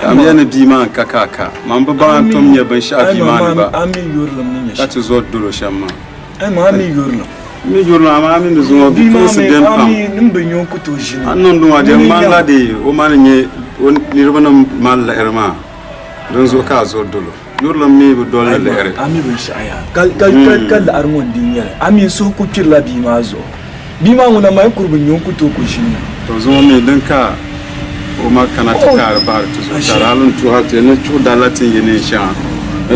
am yana bi man kaka man ba ban tom nye ban shafi man ba ami yorlam ni ta to zo dolo shamma ai ma ami yorlam mi yorlam ma ami zo bi ko se dem pam ami nimbe nyon ko to jini annon do wade man la de o man nye on ni rubana mal la erma don zo ka zo dolo yorlam mi bu dole la ere ami ban shaya kal armon dinya ami so ku kirla bi ma zo bima nguna mai kurbin yonku to ko shin to zo me dan ka o ma kana ta kar bar to zo taralun to ha te ne to dalatin yene sha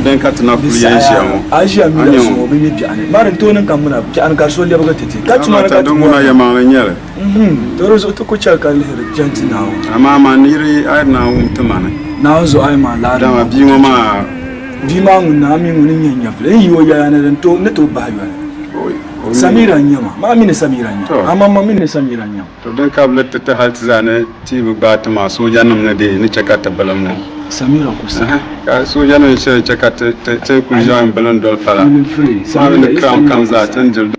dan ka tana ku yen sha mo aisha mi da so bi bi ane marin to nan kan muna ki an ka so le baga tete ka tuma ka don muna ya ma nyare to rozo to ko cha ka le jantina amma ma niri ai na umtumana na zo ai ma la da ma bi ma nguna mi ngunin yanya fle yiwo ya na dan to ne to ba yo Samira nyama ma mine Samira nyama amma ma mine Samira nyama to dan ka bulata ta halti zane ti ba ta ma soja nan ne de ni chaka ta balam nan Samira ko sa ka soja nan shi chaka ta ku jan balan dol fala Samira kram kan za tan jil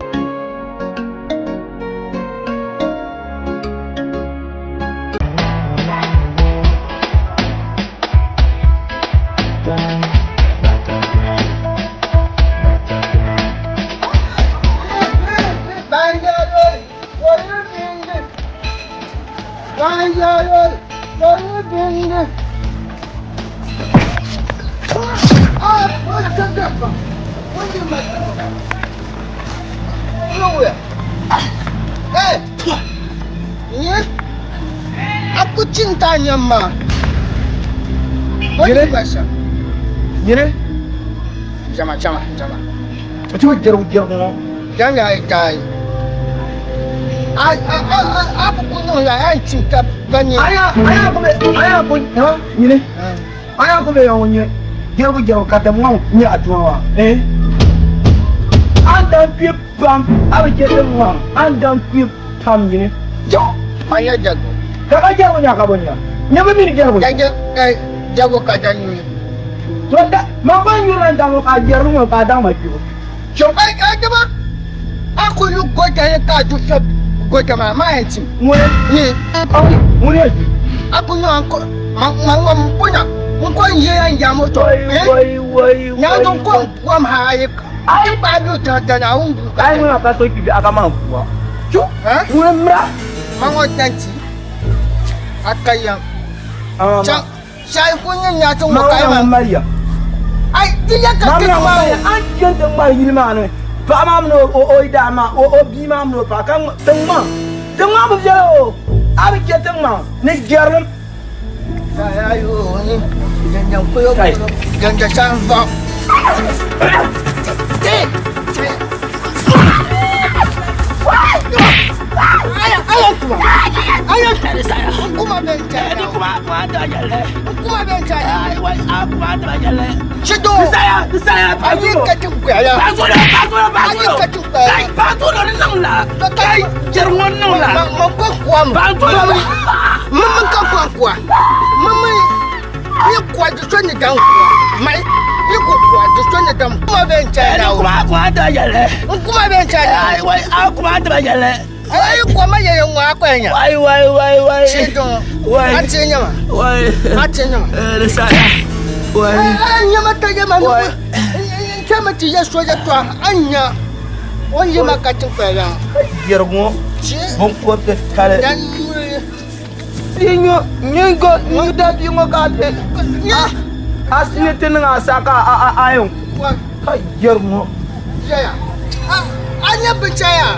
Aku cintanya ma. Gini bahasa. Gini. Jama. Itu jeruk. Jangan kai. Apa pun yang cinta banyak. Ayah pun. Gini. Ayah pun yang punya. Jeruk kata mau ni atua. Andan pi pam, abi jete mo. Andan pi pam ni. Jo, aya jago. Ka jago nya ka bonya. Nyama mi jago. Jago ka dan ni. So da ma ban yuran da mo ka jaru mo ka da ma ju. Jo ai ka ba. Aku yu ko ta ka ju sab. Ko ta ma enti. Mo ni. Mo ni. Aku yu anko. Ma punya. Mo ko ye anja mo to. Woi. Nya don ko ma ha ai ba du ta na ungu ai mun ka so ki aka man kuwa jo mun mra mango tanti akaya cha sai kunya nya to mo kai ma mariya ai diya ka ke ma an jan dan ma yilma no ba ma no o da ma o bi ma no ba kan tan ma bu jero abi ke tan ma ni gerum ayo ni jan ko yo jan san va Ayo cari saya. Kuma bencana. Kuma ada jalan. Kuma bencana. Aku ada jalan. Situ. Saya. Ayo kacung kaya. Ayo kacung kaya. Bantu orang nang lah. Kai jerman nang lah. Mampu kuam. Bantu. Mama kau kuam. Mama. Ia kuat tu ni dang. Mai. Iku kuat tu ni dam. Kuma bencana. Kuma ada jalan. Kuma bencana. Aku ada jalan. Ayo kwa maya yang aku nya. Wai. Situ. Wai. Acenya ma. Wai. Acenya ma. Saya. Wai. Anya mata jaman. Wai. Chama tiya soja tu anya. Onye makati kwela. Yergo. Bon ko te kale. Dan Dinyo, nyingo, nyuda bingo kate. Asini tenga saka ayong. Kai yergo. Jaya. Anya percaya.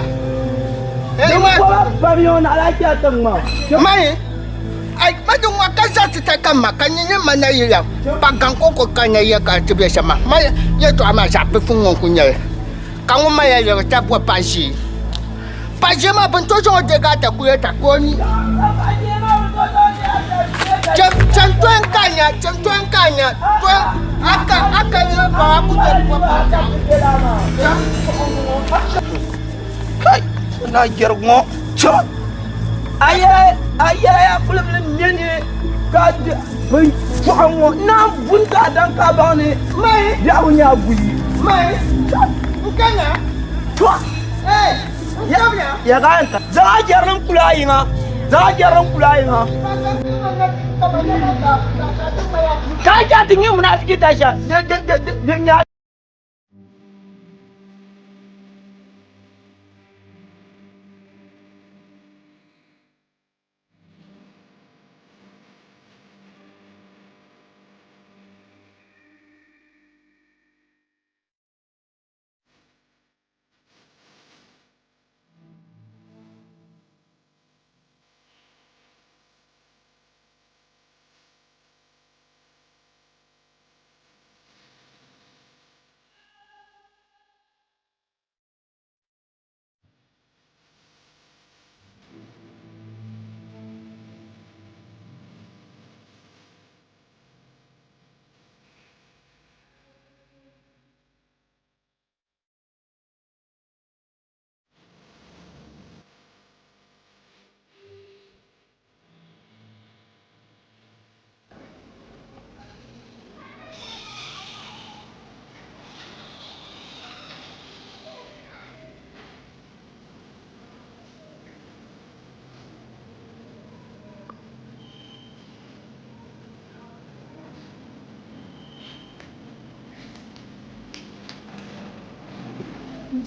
Pavillon ala kia tengma. Mai. Ai madung makasa tetakan makannya mana ya. Pagang koko kanya ya ka biasa mah. Mai ya tu ama sape fungon kunya. Kamu mai ya ta buat pasi. Pasi mah bentuk so de kata ku ya tak koni. Cantuan kanya. Tuan akan ya bawa aku jadi buat Kai. Na jergo chot aya fulum nyene ka bin fuango na bunta dan ka bane mai ya unya buli mai ukanya chwa ya kan za jaran kulayinga ka ja tingi munafiki tasha nya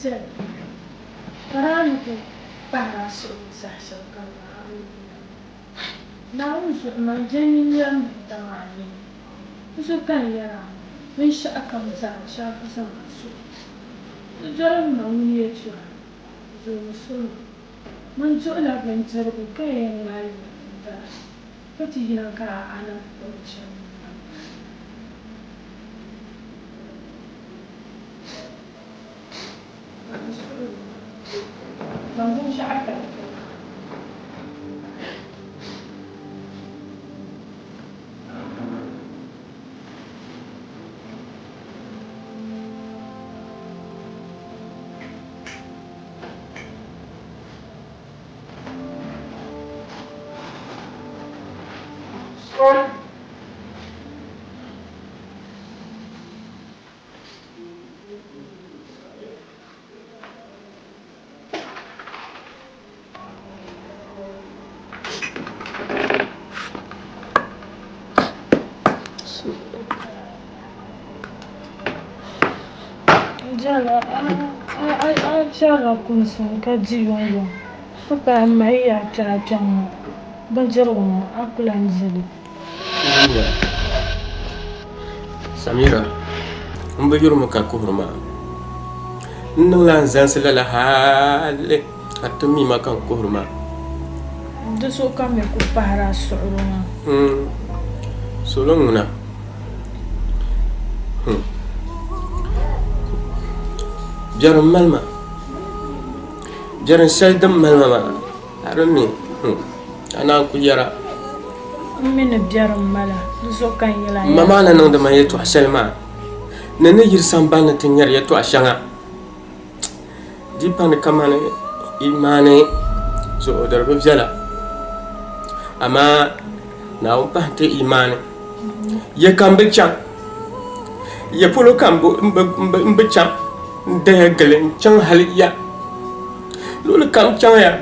Jadi, orang itu para susah sekali. Namun semacam yang bertangani, sekalian bisa akan sahaja masuk. Jalan maunya cuma, justru mencoba mencari kaya yang lain. Ketika anak bocah. Langsung syakir. Jala kunsun ka ji yɔn fo ka mai ya kɛra kpɛŋ bindirigu ŋɔ a kula n dili. Samira n bi yurimi ka kuhuri maa n niŋla n zalisi lala hali ka ti mi ma ka n kuhuri maa. Di so ka mi ku pahara suɣuri maa. Solo ŋuna biɛrim malima biɛrim shɛli din malima maa a di mi a naan ku yɛra. N mini biɛrim mala di so kan yɛla ma maa na niŋdi ma yɛltɔɣa shɛli maa ni ni yiri sambani ti nyɛri yɛltɔɣa shɛŋa dipa ni kamani imaani zuɣu di bi viɛla amaa naawuni pahi ti imaani yɛ kam bi chaŋ yɛ polo kam n bi chaŋ n daya gili n chaŋ hali ya luɣuli kam chaŋ ya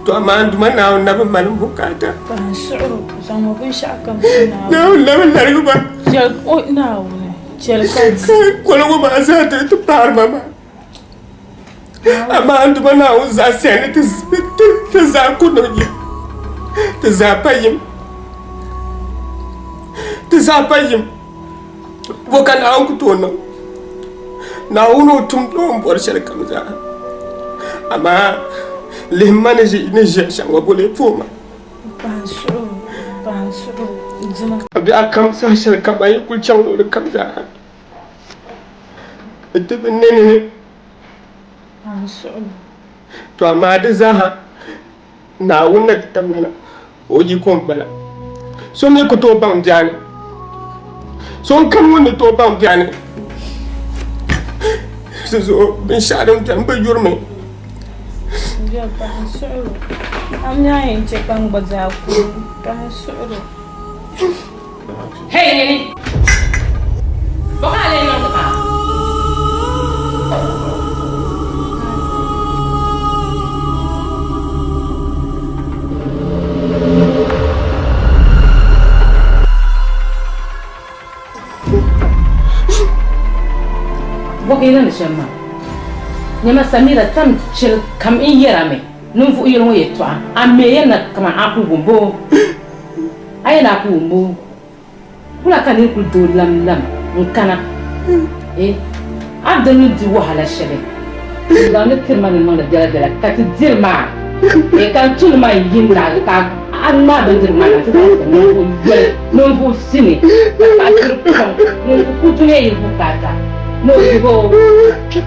to amaa n duma naawuni na bi mali bukata. Pahi suɣuri zaŋ binshaɣu kam ti naawuni na bi larigi ba. Naawuni chɛli ka di. Koligu maa zaa ti paari ma maa amaa n duma naawuni zaɣ sɛni ti zaa ku niŋ yim ti zaa pa yim ti zaa pa yim bo ka naawuni ku tooi niŋ naawuni o tum o n bɔri shɛli kam zaa amaa lihimma ni ʒiya shɛŋa bo lee pooma. Pahi suɣuri dima. Bihi a kam saha shɛli kam a yi kuli chaŋ luɣuli kam zaa ti bi nini. Pahi suɣuri. To amaa di zaaha naawuni na ti tam nina o yi ko n bala so mi ku tooi baŋ biɛni so n kam ŋun ni tooi baŋ biɛni si zuɣu binshaɣu din biɛni bi yurimi. Pahi suɣuri am nya yin chɛ kan gba zaa ku pahi suɣuri. Hey nini bɔka ale niŋdi maa. Bɔka yɛli ni shɛm maa nyɛma Samira tam shɛli kam n yɛra mi ninvuɣu yɛli ŋɔ yɛltɔɣa a me yɛlina kama a ku wumbo a yɛli a ku wumbo kula ka niri kuli doo lam n kana a dini di wahala shɛli zaŋ ni tiri ma ni niŋdi biɛla ka ti diri maa ka tuli maa yin naagi ka a ŋmaa bindiri maa na ti zaŋ ninvuɣu yɛli ninvuɣu sini ka paɣa tiri kɔŋ ninvuɣu ku duniya yɛli bukata no digo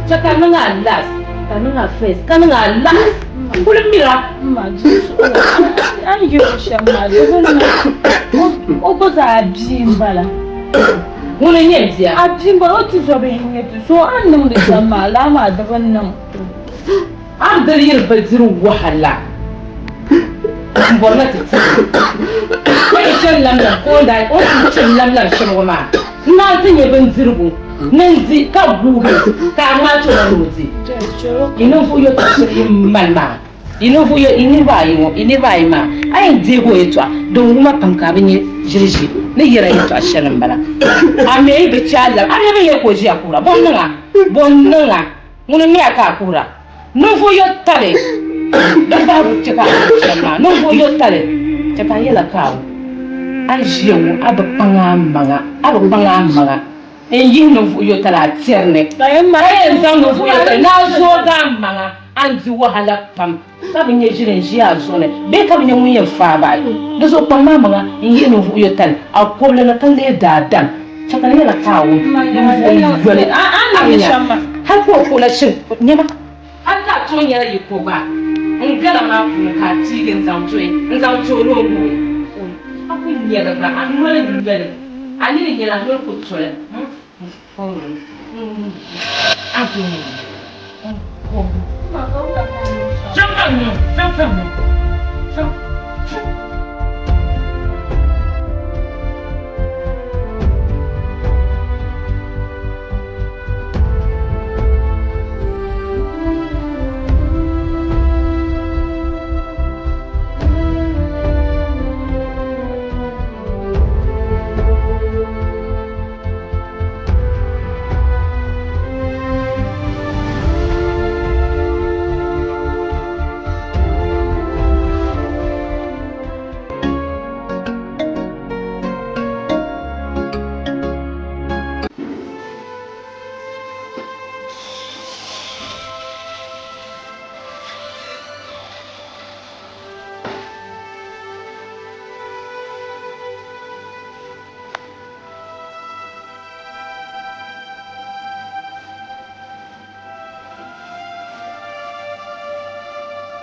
cha ka niŋa last ka niŋa first ka niŋa last kuli mira ma jisu an yi o shɛm maa di bi o gba zaa bia n bala. Ŋuni n nyɛ bia. A bia n bala o ti zɔbi n nyɛ ti so an niŋdi shɛm maa laa maa di bi niŋ. A diri yiri bindiri wahala n bɔri na ti tiri o yi chani lamlam ko da o ti chani lamlam shɛm ŋɔ maa naa ti nyɛ bindirigu nin di ka guugi ka a ŋmaa chɔra ni o di i ninvuɣu yɔta shɛli yi mali maa i niriba ayi maa a yɛn deegi o yɛltɔɣa din wuma pam ka a bi nyɛ ʒiri ni yɛra yɛltɔɣa shɛli n bala a me yi bi chaa lam a bi yɛ bi yɛ ka o ʒiya kuhura bɔn niŋa ŋuni n nya ka a kuhura ninvuɣu yɔtali di baabu chɛ ka a shɛli maa ninvuɣu yɔtali chɛ ka a yɛla ka a ʒiya ŋɔ a bi kpaŋa maŋa n yihi ninvuɣu yɔtali a tɛri ni a yɛn zaŋ ninvuɣu yɔtali n'a zoogi a maŋa an di wahala pam ka bi nyɛ ʒiri n ʒi a zuɣu ni bee ka bi nyɛ ŋun yɛn faaba di zuɣu kpaŋ maa maŋa n yihi ninvuɣu yɔtali a kɔbili ni ka lee daadam chɛ ka di yɛla ka a wo ninvuɣu yɔli hali ka o kuɣula shiri nyɛma hali ka a tooi nyɛla yi ko gba n gala maa puuni ka a tiigi n zaŋ tooi ni o nuhi a ku nyɛrira a noli yɔli a ni nyɛla a noli ku toli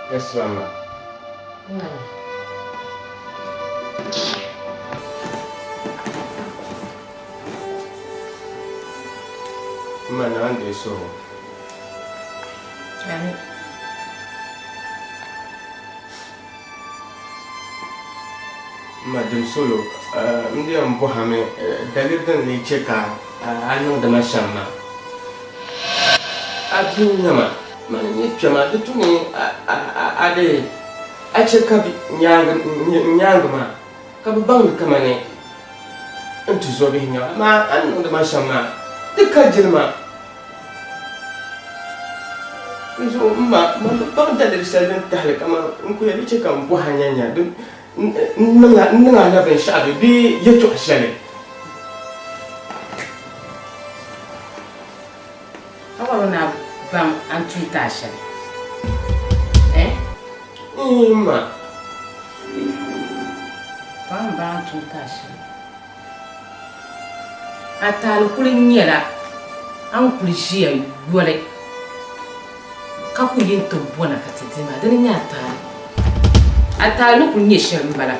Yes, Mama. Mana ande so. Madam Solo, ndi ambo hame dalilin ne cheka anu da mashama. Abin nama man ni chama da tuni ade a cheka bi nyanga ma ka bang kamane antu zo bi nya ma anu da mashama dukkan jirma so ma bang dalil salin tahlika ma in ku yali cheka ambo hanyanya dun nanga na ben shabe bi yeto ashale awaro na bam antu ta ashale ma bam antu ta ashale atal kulin nyela an kulishia yole kaku yento bona katetima dani nyata ata no kun nyesha mbala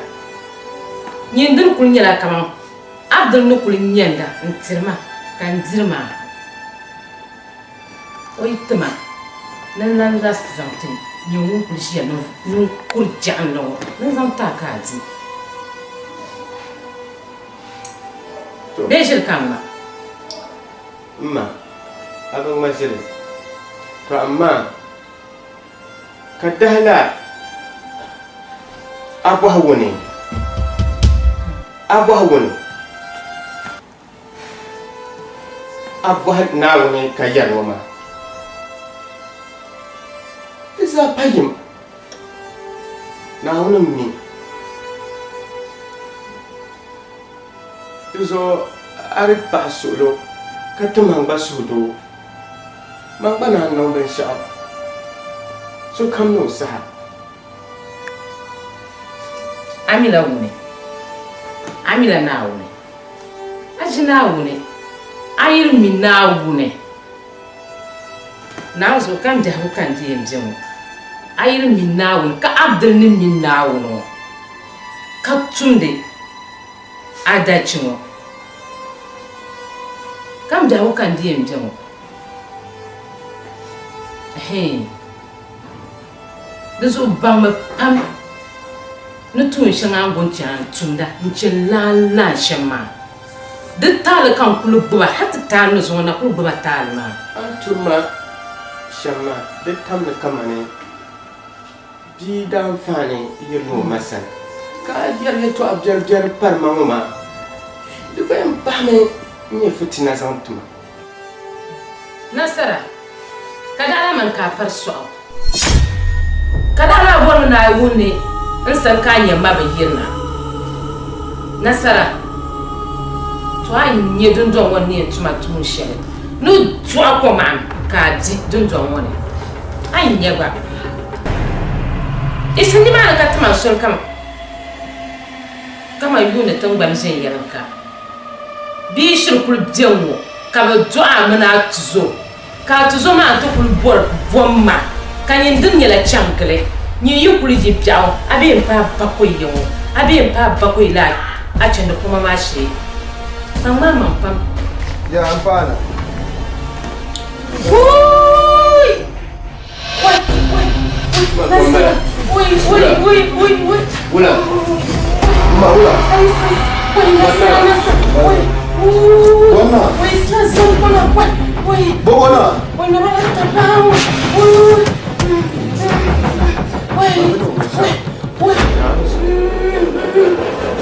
nyendin kun nyela kama abdul no kun nyenda ntirma kan dirma oitma nan ras zamtin nyungu kulishia no kurja no nan zamta kazi bejel kama ma abang masjid to amma kadahla Abu Hawani Abu Nawani kayan wama Isa payim Nawani mi Iso arit basulo katumang basudo Magbana nang ben siya So kam no sahab Amila wune Amila na wune Ajina wune Ayir mi na wune Na zo kan da hukan di yemjemu Ayir mi na wune ka abdul ni mi na wune ka tunde adachimo kam da hukan di yemjemu Deso bang pam Nutun shanga gontian tunda nchin la shama de tale kan kulu buba hatta tanu zona kulu buba talma antuma shama de tamne kamane bi dan fane yirno masan ka yar to abjar jar parma mama de fam pame ni futina santuma Nasara kada man ka farso kada la bon na wune Nsan kanya maba yirna Nasara to anye dundon woni entuma tun shele no to akoma ka di dundon woni anye gba isini ma ka tama sol kama yune tangban jen yaranka bi shirkul bjenwo ka ba do amana tuzo ka tuzo ma to kul bor bomma kanyin dun yela chankle ni yukuri jipiao abi mpa bakoi yo abi mpa bakoi la achendo kuma mashi mama pam ya amfana oi Ula ma ula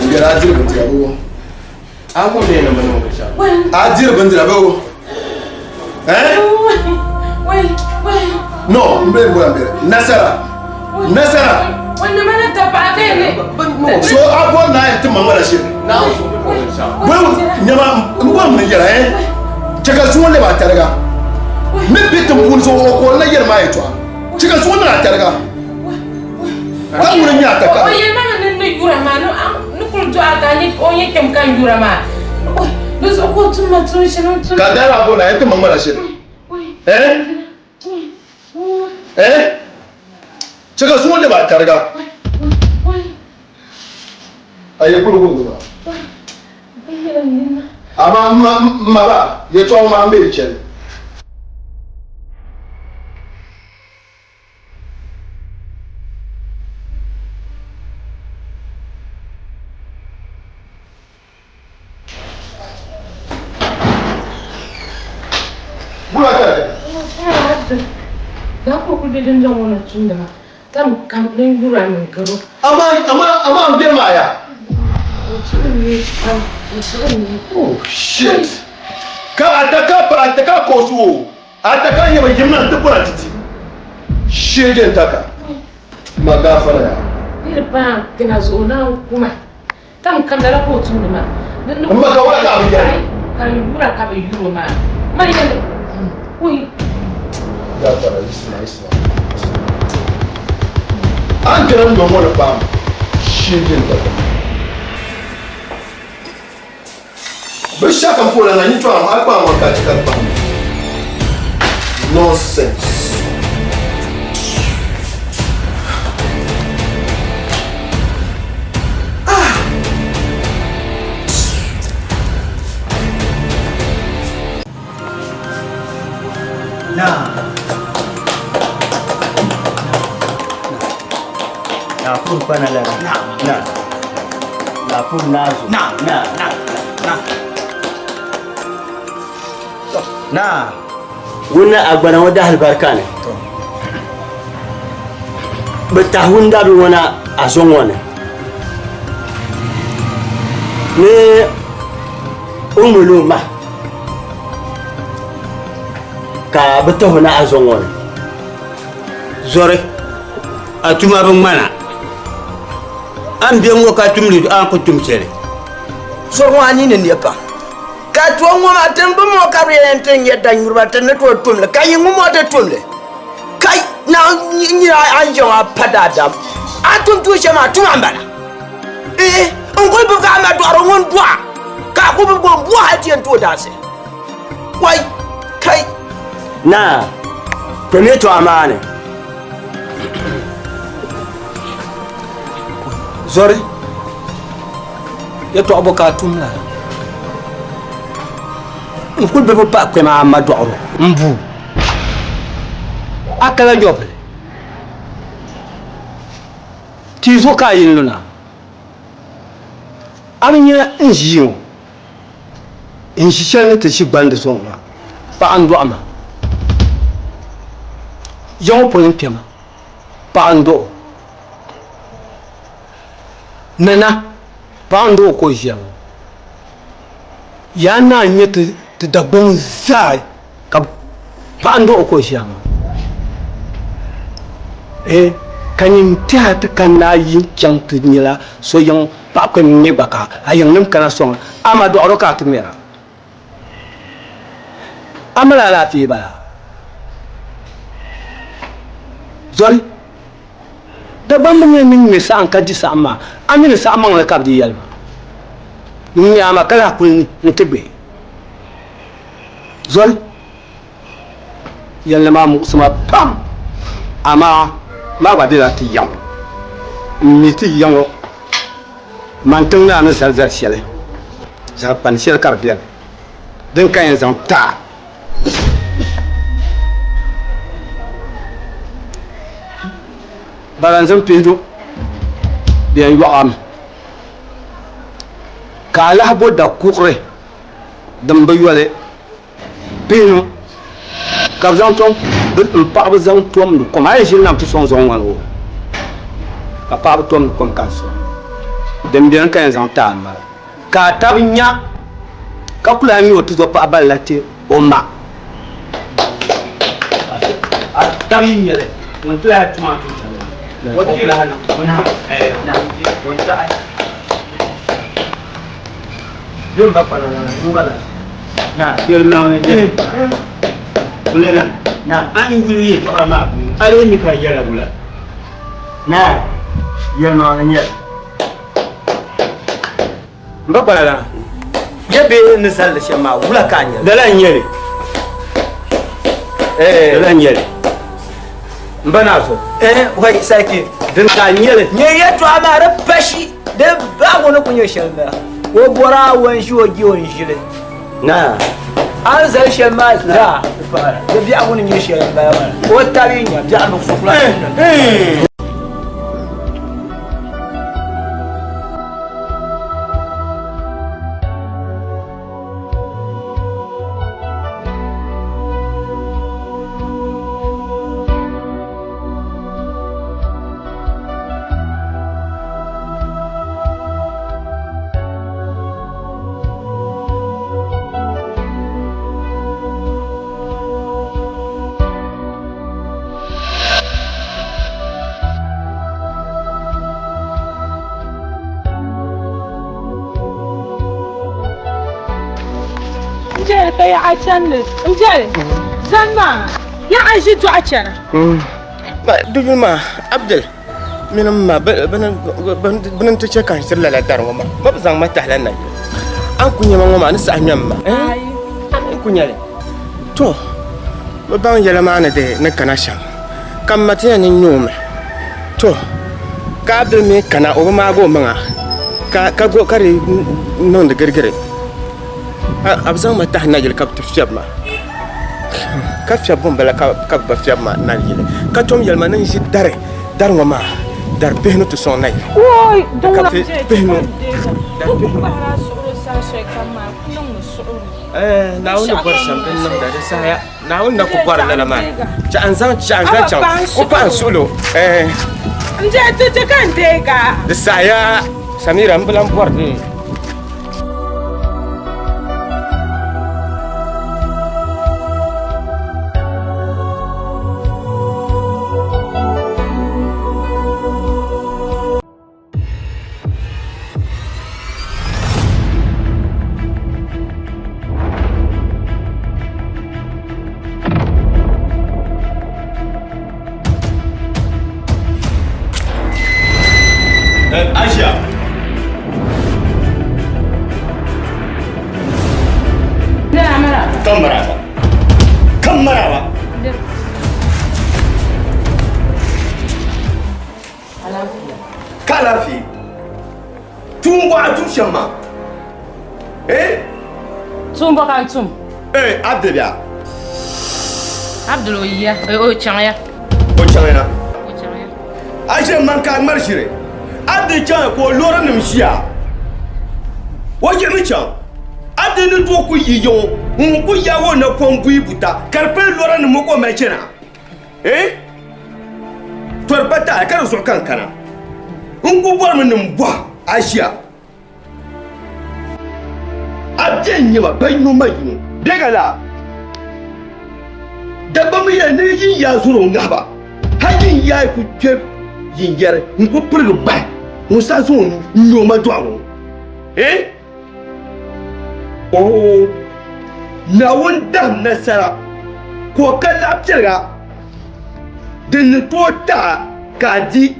Ngera ajir bentira bo. Aku ne na mano kasha. Ajir bentira bo. No, mbe bo ambere. Nasara. Wanda mana tapa ne. So abo na yati mangala shi. Na so ko kasha. Bo nyama mbo mun yara Cheka suwon le ba targa. Me bitin bun so ko na yar ma yato. Cheka suwon na targa. Ka mun nya ta ka. O ye mama ne yura ma no kul to aka ni o ye kem kan yura ma. No so ko tuma tun shi no tun. Ka dara bo na yati mangala shi. Chaka sumo le ba targa. Aye kulu ba. Ama mara ye to ma mbe chele. Dapo ku de den wona tunda. Tam kam len bura min garo. Ama de maya. Oh shit. Ka ataka kosu. Ataka yeba yimna ta kura titi. Shegen taka. Magafara ya. Ni ba kina zo na kuma. Tam kam da ko tunda ma. Amma ka waka abu ya. Kan bura ka be yuro ma. Mari ne. Ui. Gafara isma. An kira mu mo da ba. Shegen taka. Bishaka mpula na nyitwa hapa mwakatika kwa nonsense. Na pun pana la. Na pun nazo. Na wuna agbana wada halbarka ne bata hunda bi wana azon wana ne umulu ma ka bata huna azon wana zore atuma ban mana an biyan waka tumli an ku tumsere so wani ne ne pa ka to ngoma tembe mo ka riente nyeda nyurba tene to tumle kay ngumo de tumle kay na nyi anjo apada dam atum tu shema tumambala ngol bu ka ma do ro ngon dwa ka ko bu bo hatien to dase wai kay na tene to amane zore ya to aboka tumla nkul bebe pa kwema amadoro mbu akala joble tizo ka yinuna aminya njiyo inshishan ta shi bande songa pa ando ama yon polin pema pa ando nana pa ando ko jam yana nyete te dabon zai ka pando ko shama kanyin ta ta kana yin kyang tinila so yang pa ko ne baka ayang nim kana song ama do ro ka tumera amala la fi ba zol da bambu ne min me san ka di sama amina sa amang la ka di yalma ni ama kala ko ni tebe zol yalla ma mu sama pam ama ma ba de la ti yang mi ti yang man tang na sal za shele za pan shel kar bien den kan zan ta balan zan pindu bien yo am ka la bo da kukre dam ba yole pino ka zanton de pa ba zanton ko ma yel nam to son zon walo ka pa tom kom kanso dem bien kan zantan ma ka tabinya ka kula mi wotu zo pa balate o ma tabinya le mon to ya tuma to woti la na na mon ta yo ba pa na ngala na yel na ne bulela na ani wili to ama alo ni ka yala bula na yel na ne ba bala yebe ni sal shema wula kanya dala nyere dala nyere Mbanazo. Wai sarki. Din ka nyele. Nye ya to amara bashi da ba wani kunyo shalma. Wo bora wan shi wo giwon shile. Na. An zai shalma da fara. Da biya wani nye shalma. Wo tabi nya da mu sukula. يا عشان مجال سلمى يا عايشة عشان دبل ما عبدل من ما بنن تشكان سر لا دار وما ما بزان ما تحلنا an kunya man ma nisa anyam ma an kunya le to ba ban yala mana de na kana shan kan matiya ni nyome to ka abdul me kana o ma go manga ka go kare non de gergere abzan ma tahna jil kap tfiyab ma ka fiyab bon bala ka ba fiyab ma na jil ka tom yal ma nan ji dare dar ngoma dar behno to son nay oy ka behno naawun bar shambin nan da saya naawun na ku bar lalama ci an zan can ku ban solo nje to kan dega da saya samira ambulan bar ne Tum. Abdul ya. Abdul ya. O chanya. O chanya. Aje man ka marshire. Abdul chan ko lora nim shia. Waje mi chan. Abdul ni to ku yiyo. Ku yawo na pombu ibuta. Karpe lora nim ko me chena. Torbata ka so kan kana. Ku bor min nim bwa Asia. Abdin yi ma bayu mai daga la da ba mu ya ne yin ya zuro ngaba hajin ya ku ke yin yar ku furga ba mu sa so nyoma duawo oh na wanda nasara ko kala tsira din to ta kaji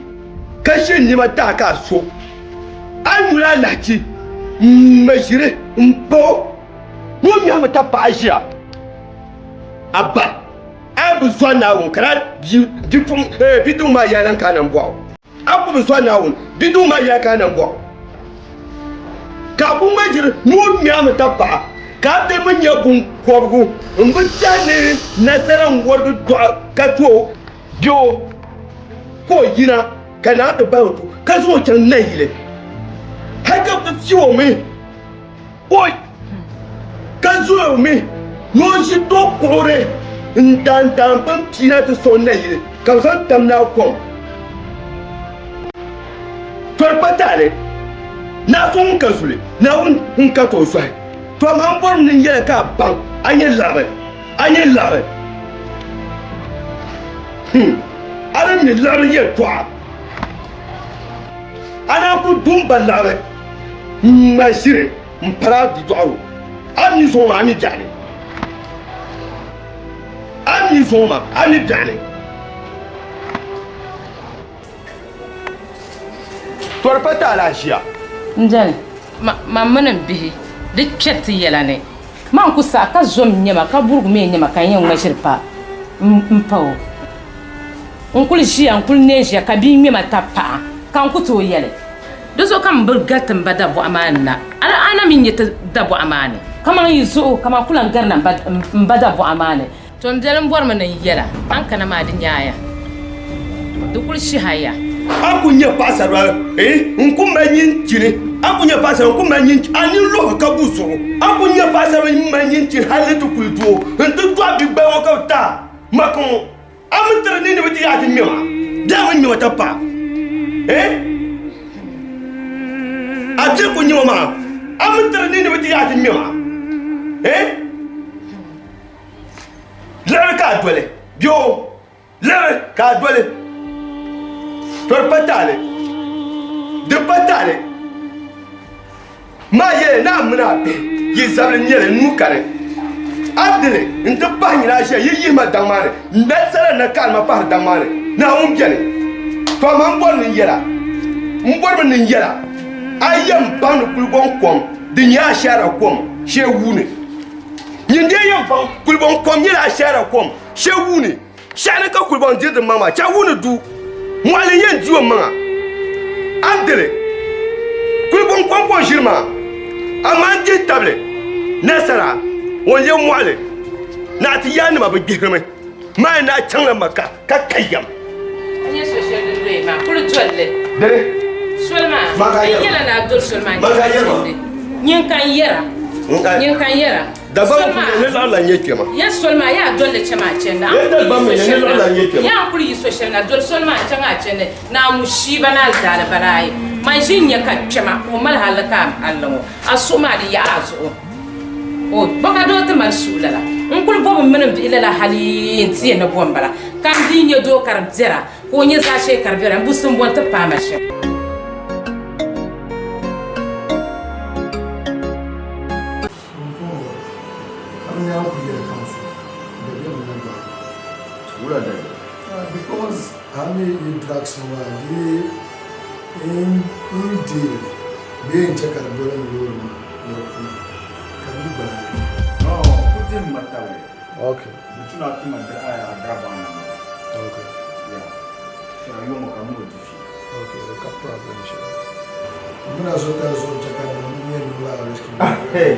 kashin ni mata ka so an mura laki mashire mpo mumi ama tapa Asia abba abu swana won kara difum bidu ma ya nan kanan bo abu swana won bidu ma ya kanan bo ka bu majir mumi ama tapa ka de mun ya kun korgu mbutane nasaran wordu ka to jo ko yina kana da bawo ka zo can nan ile haka ba ciwo mai oi kan zuwa mai non shi to kore dan ban tina ta so na yi kan san tam na ko torbata ne na son ka zule na un ka to sai to man bor nin ya ka ban an yi labe aran ni labe ya to ana ku dumba labe masire mpara di doaro ani so ma ani jani torpata la shia njani ma manan bihi de chet yelane man ku sa ka zom nyama ka burgu me nyama kan yin mashirpa mpawo nkul ʒiya nkul ne ʒiya ka bia ŋmɛma tabi paɣa ka n ku tooi yɛli di zuɣu ka n bi gari timba dabɔɣu maa ni na ana mi nyɛ ti dabɔɣu maa ni kaman yi zuɣu kaman kula n gari na n ba dabɔɣu maa ni to n biɛli n bɔri mi ni yɛla an kana maa di nyaaya di kuli shihaya an ku nyɛ paɣasara n ku mali nyin chini an ku nyɛ paɣasara n ku mali nyin chini ani lohi ka bu zuɣu an ku nyɛ paɣasara n mali nyin chini hali ti kuli duo n ti dɔɣu bi gbɛɛ ŋɔ ka bi taa makɔŋɔ an mi tiri ni bi ti yaa ti ŋmɛma daa mi ŋmɛma ta pa a bɛ ku ŋmɛma maa an mi tiri ni bi ti yaa ti ŋmɛma lɛri ka dɔli biyo lɛri ka dɔli tori patale di patale maa yɛli naa mina bɛ yi zabili nyɛli nuu kari abdili n ti pahi nyina ʒiya yi yihima daŋ maa ni na sala na kaalima pahi daŋ maa ni naa ŋun biɛni fama n bɔri ni yɛla n bɔri mi ni yɛla a yɛn baŋ ni kulibɔn kom di nyɛ ashaara kom shee wuuni nyinde yɛn baŋ kulibɔn kom nyɛla ashaara kom shee wuuni shɛni ka kulibɔn diri di maŋ maa chɛ wuuni du mɔɣili yɛn di o maŋa abdili kulibɔn kom ko ʒiri maa a maa n dihi tabili nasara wọn yɛ mɔɣili naa ti yaa nima bi gbihirimi maa naa chaŋla maka ka kayyam. n nyɛ so shɛli din loyi maa kuli dolli. dere. soli maa n yɛla naa doli soli maa nyin kan yɛra. nyin kan yɛra. dabam mi ne lɔɣila n nyɛ kpɛma. yɛ soli maa yaa dolli chɛma a chɛnda. yɛ dabam mi ne lɔɣila n nyɛ kpɛma. yaa kuli yi so shɛli na doli soli maa chaŋa a chɛndi naa mu shiiba naa daali bala ayi man ʒi n nyɛ ka kpɛma o mali hali ka alli ŋɔ a suɣu maa di yaɣa a zuɣu. o baka doo ti mali suɣu lala n kuli bɔbi mini bihi lala hali n tiya ni bɔm bala ka n bia nyɛ doo ka di biɛra ka o nyɛ zaɣ shee ka di biɛra n busi n bɔn ti paama shɛm. Because I'm in drugs now, in deal, being checked at the no, put him Matawe. Okay. But you not him at Drabana. Okay. Yeah. So I don't want to move the fee. Okay, the problem. I'm going to tell you something. Hey,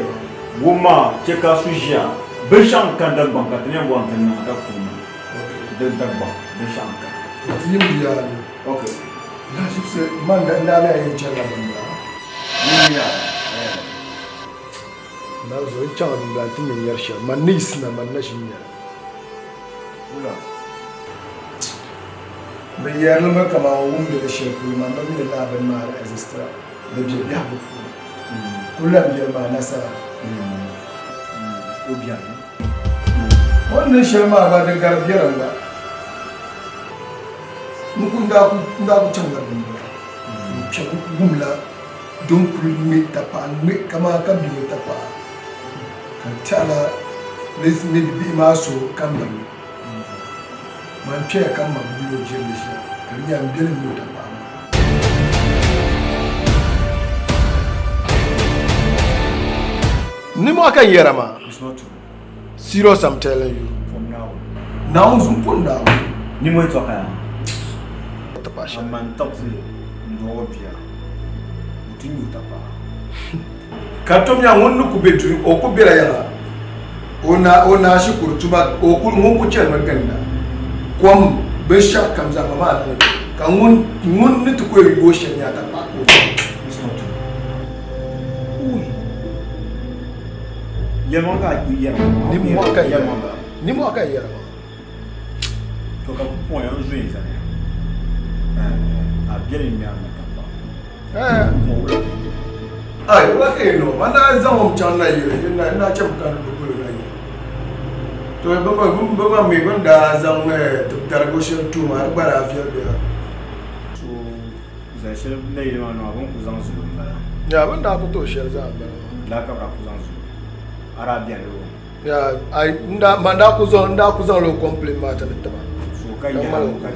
woman, check out Sujia. Bishan can the bank at the one and not a woman. The bank, Bishanka. Okay. She said, man, that I ain't telling yeah. Na zo in can abin da tun yin yarshe man nis na man na shin yar ula da yar lama kama wum da shi ko man ba min na ban ma da extra da bi ya bu kullum yar ma nasara obiya wannan shi ma ba da garbiyar ba mun kun da ku can garbin ba ke ku gumla don kulmi ta pa me kama kan bi ta pa tala this may be maso kambani man ce kan mabulo jin shi kariya mbele mu ta ba ni mo kan yara ma it's not true serious I'm telling you from now zum pun now ni mo to kaya ta ba shi man tapsi ndo bia utinyu ta pa katom ya wonu ku betu o ku bira yana ona shi kurtuba o ku mun ku ce maganda kom be sha kam za mama na kan mun ni to ko ribo shi ya ta ba ko yelma ka yera ni mo ka yera ni mo ka yera to ka point un jeu ça a bien mis en ai wa ke no mana zan mu can na yire ina ce kan dukulu na yire to ba me ban da zan targo shi tu ma ba da afiyar da to za shi ne ile ma no abun ku zan su ba ya ban da ku to shi za ba la ka ku zan su arabian lo ya ai nda ku zo lo compliment ta ba so kan ya ka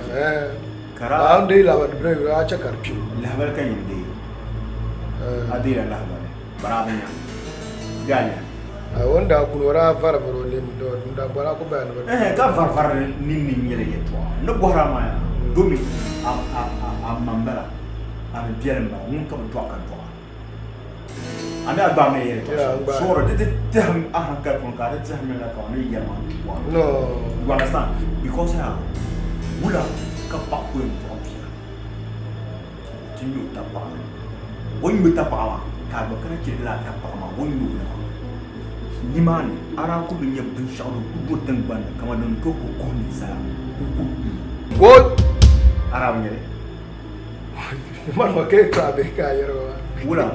kara an dai labar bre ya ce karfi labar kan yin dai adira labar barabanya ganya wanda ku wara fara baro ne da bara ku bayan ba ka farfar ni yele to no bora ma ya domi a mambara a me biere mba mun ka do ka do ana ba me yere so ro de ham a ka kon ka de ham na ka ni yama no you understand because wula ka pa ko en propia tinyo ta pa woni mi ta pa ka ba kana ke la ta pa ma woni no nimani ara ko bin yabdin shawdu ku do tan ban kama don ko ko ni sala What? Arab nyere. Mano ke tabe ka yero. Wula.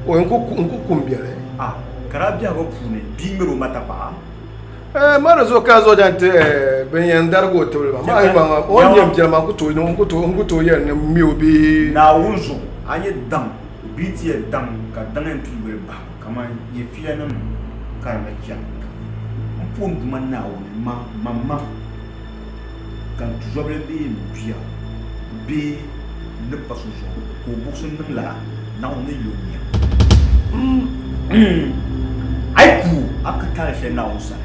O nku kumbiale. Ah, karabia go pune bingero matapa. Mano zo ka zo dante ben yandar go to ba. Ma ba on yem jama ku to no ku to yen mi obi. Na wunzo anye dam biti dam ka danan tuwe ba kama ye fiya nan karma kiya. Mpon man na woni mama quand tu joues bien B ne pas sous ko boksun nan la na on est yonia ay ku akata she na usa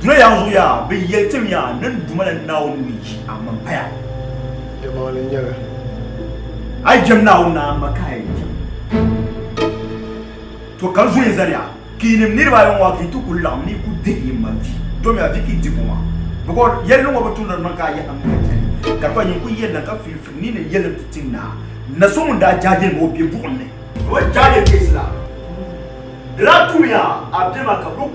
dure yanzu ya be yetim ya nan dumala na on wi amma baya jama'a ne nyara ay jam na on na makai to kan zo yezaria ki nim nirba yon wa ki to kullu ni ku de yimma to me aviki dipoma because yello ngo batunda naka ya amna ka ko nyi ku yella ka fil ni ne yella titinna na so mun da jaje mo bi bugne o jaje ke isla la tuya abdema ka bu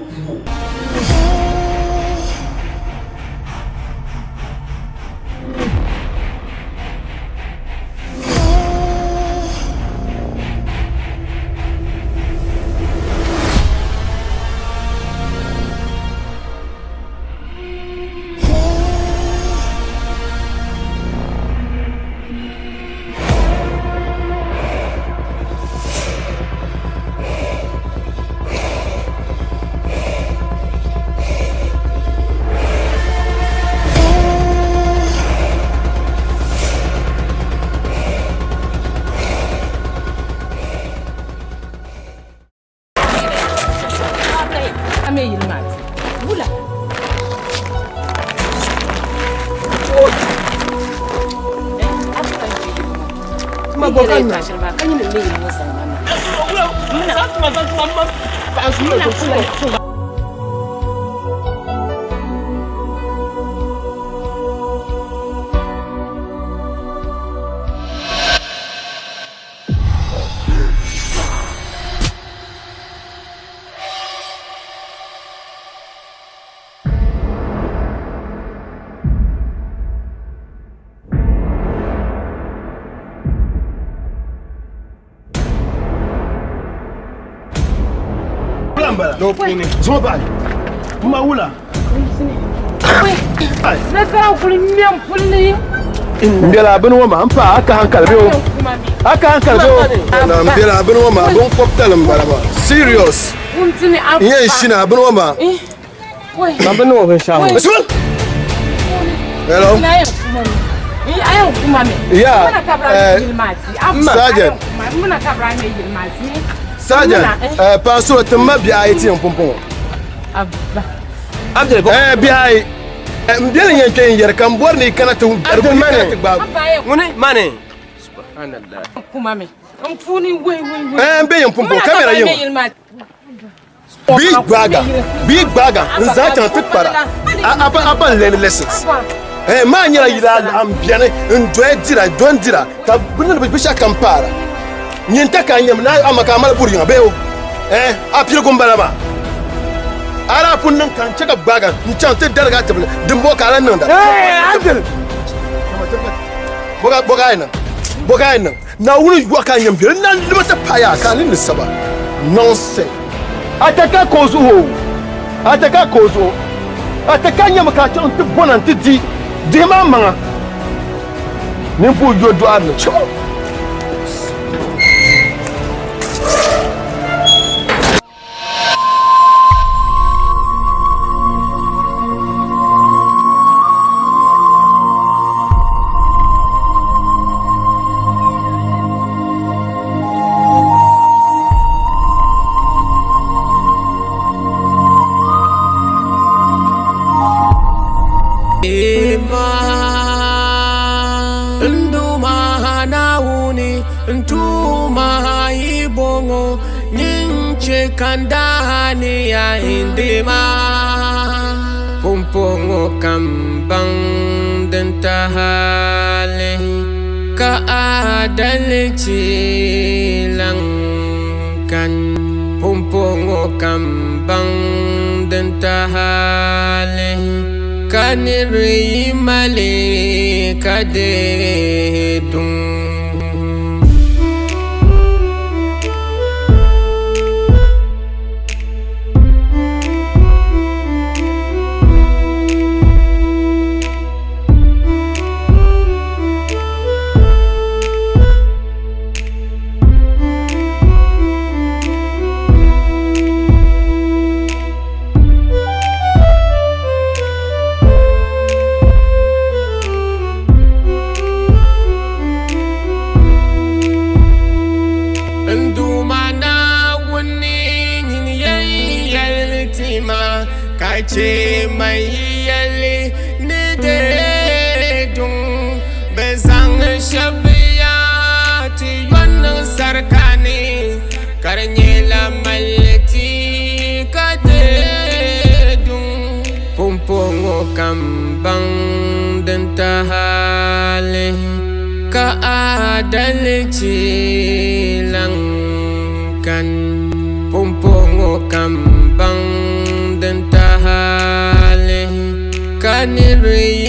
No, zo ba. Ma wula. Na fara kuli miyan fulli. Mbela bin wa ma ampa aka hankal biyo. Aka hankal biyo. Na mbela bin wa ma bon cocktail mbaraba. Serious. Untini apa. Yen shina bin wa ma. Na bin wa ban sha. Hello. Ayo kuma me. Yeah. Sergeant. Muna kabra me yilmati. Sergeant, passo a tomar biaiti um pompom. Abdul, biai. Mbele yake yer kan borni kana tu mane. Mane. Subhanallah. Kuma me. Mfuni we. Mbe pompom kamera yim. Big baga. Nzata tukpara. Apa learn lessons. Manyira yila ambiane ndoe dira dondira. Ta bunna bisha kampara. Nyenta kanyam na amaka mal buri ngabeo apire gombalaba ara punnan kan cika baga ncante darga tabla dimbo kala nanda andel boga ina na wuri waka nyam bi nan limata paya kan ni saba nonsense ataka ataka nyam ka tan te bonan te di ma manga nimfu jodo arna chimo ntuma ibongo ninche kandani ya indima pumpongo kambang dentahale ka adalci langkan pumpongo kambang dentahale kaniri male kadedung ce mai yali ni de dung bezang shabiya ti yon sarkani karnye la malti kade dung pumpongo kambang dentahale ka adalci langkan pumpongo kambang dentahale kaniri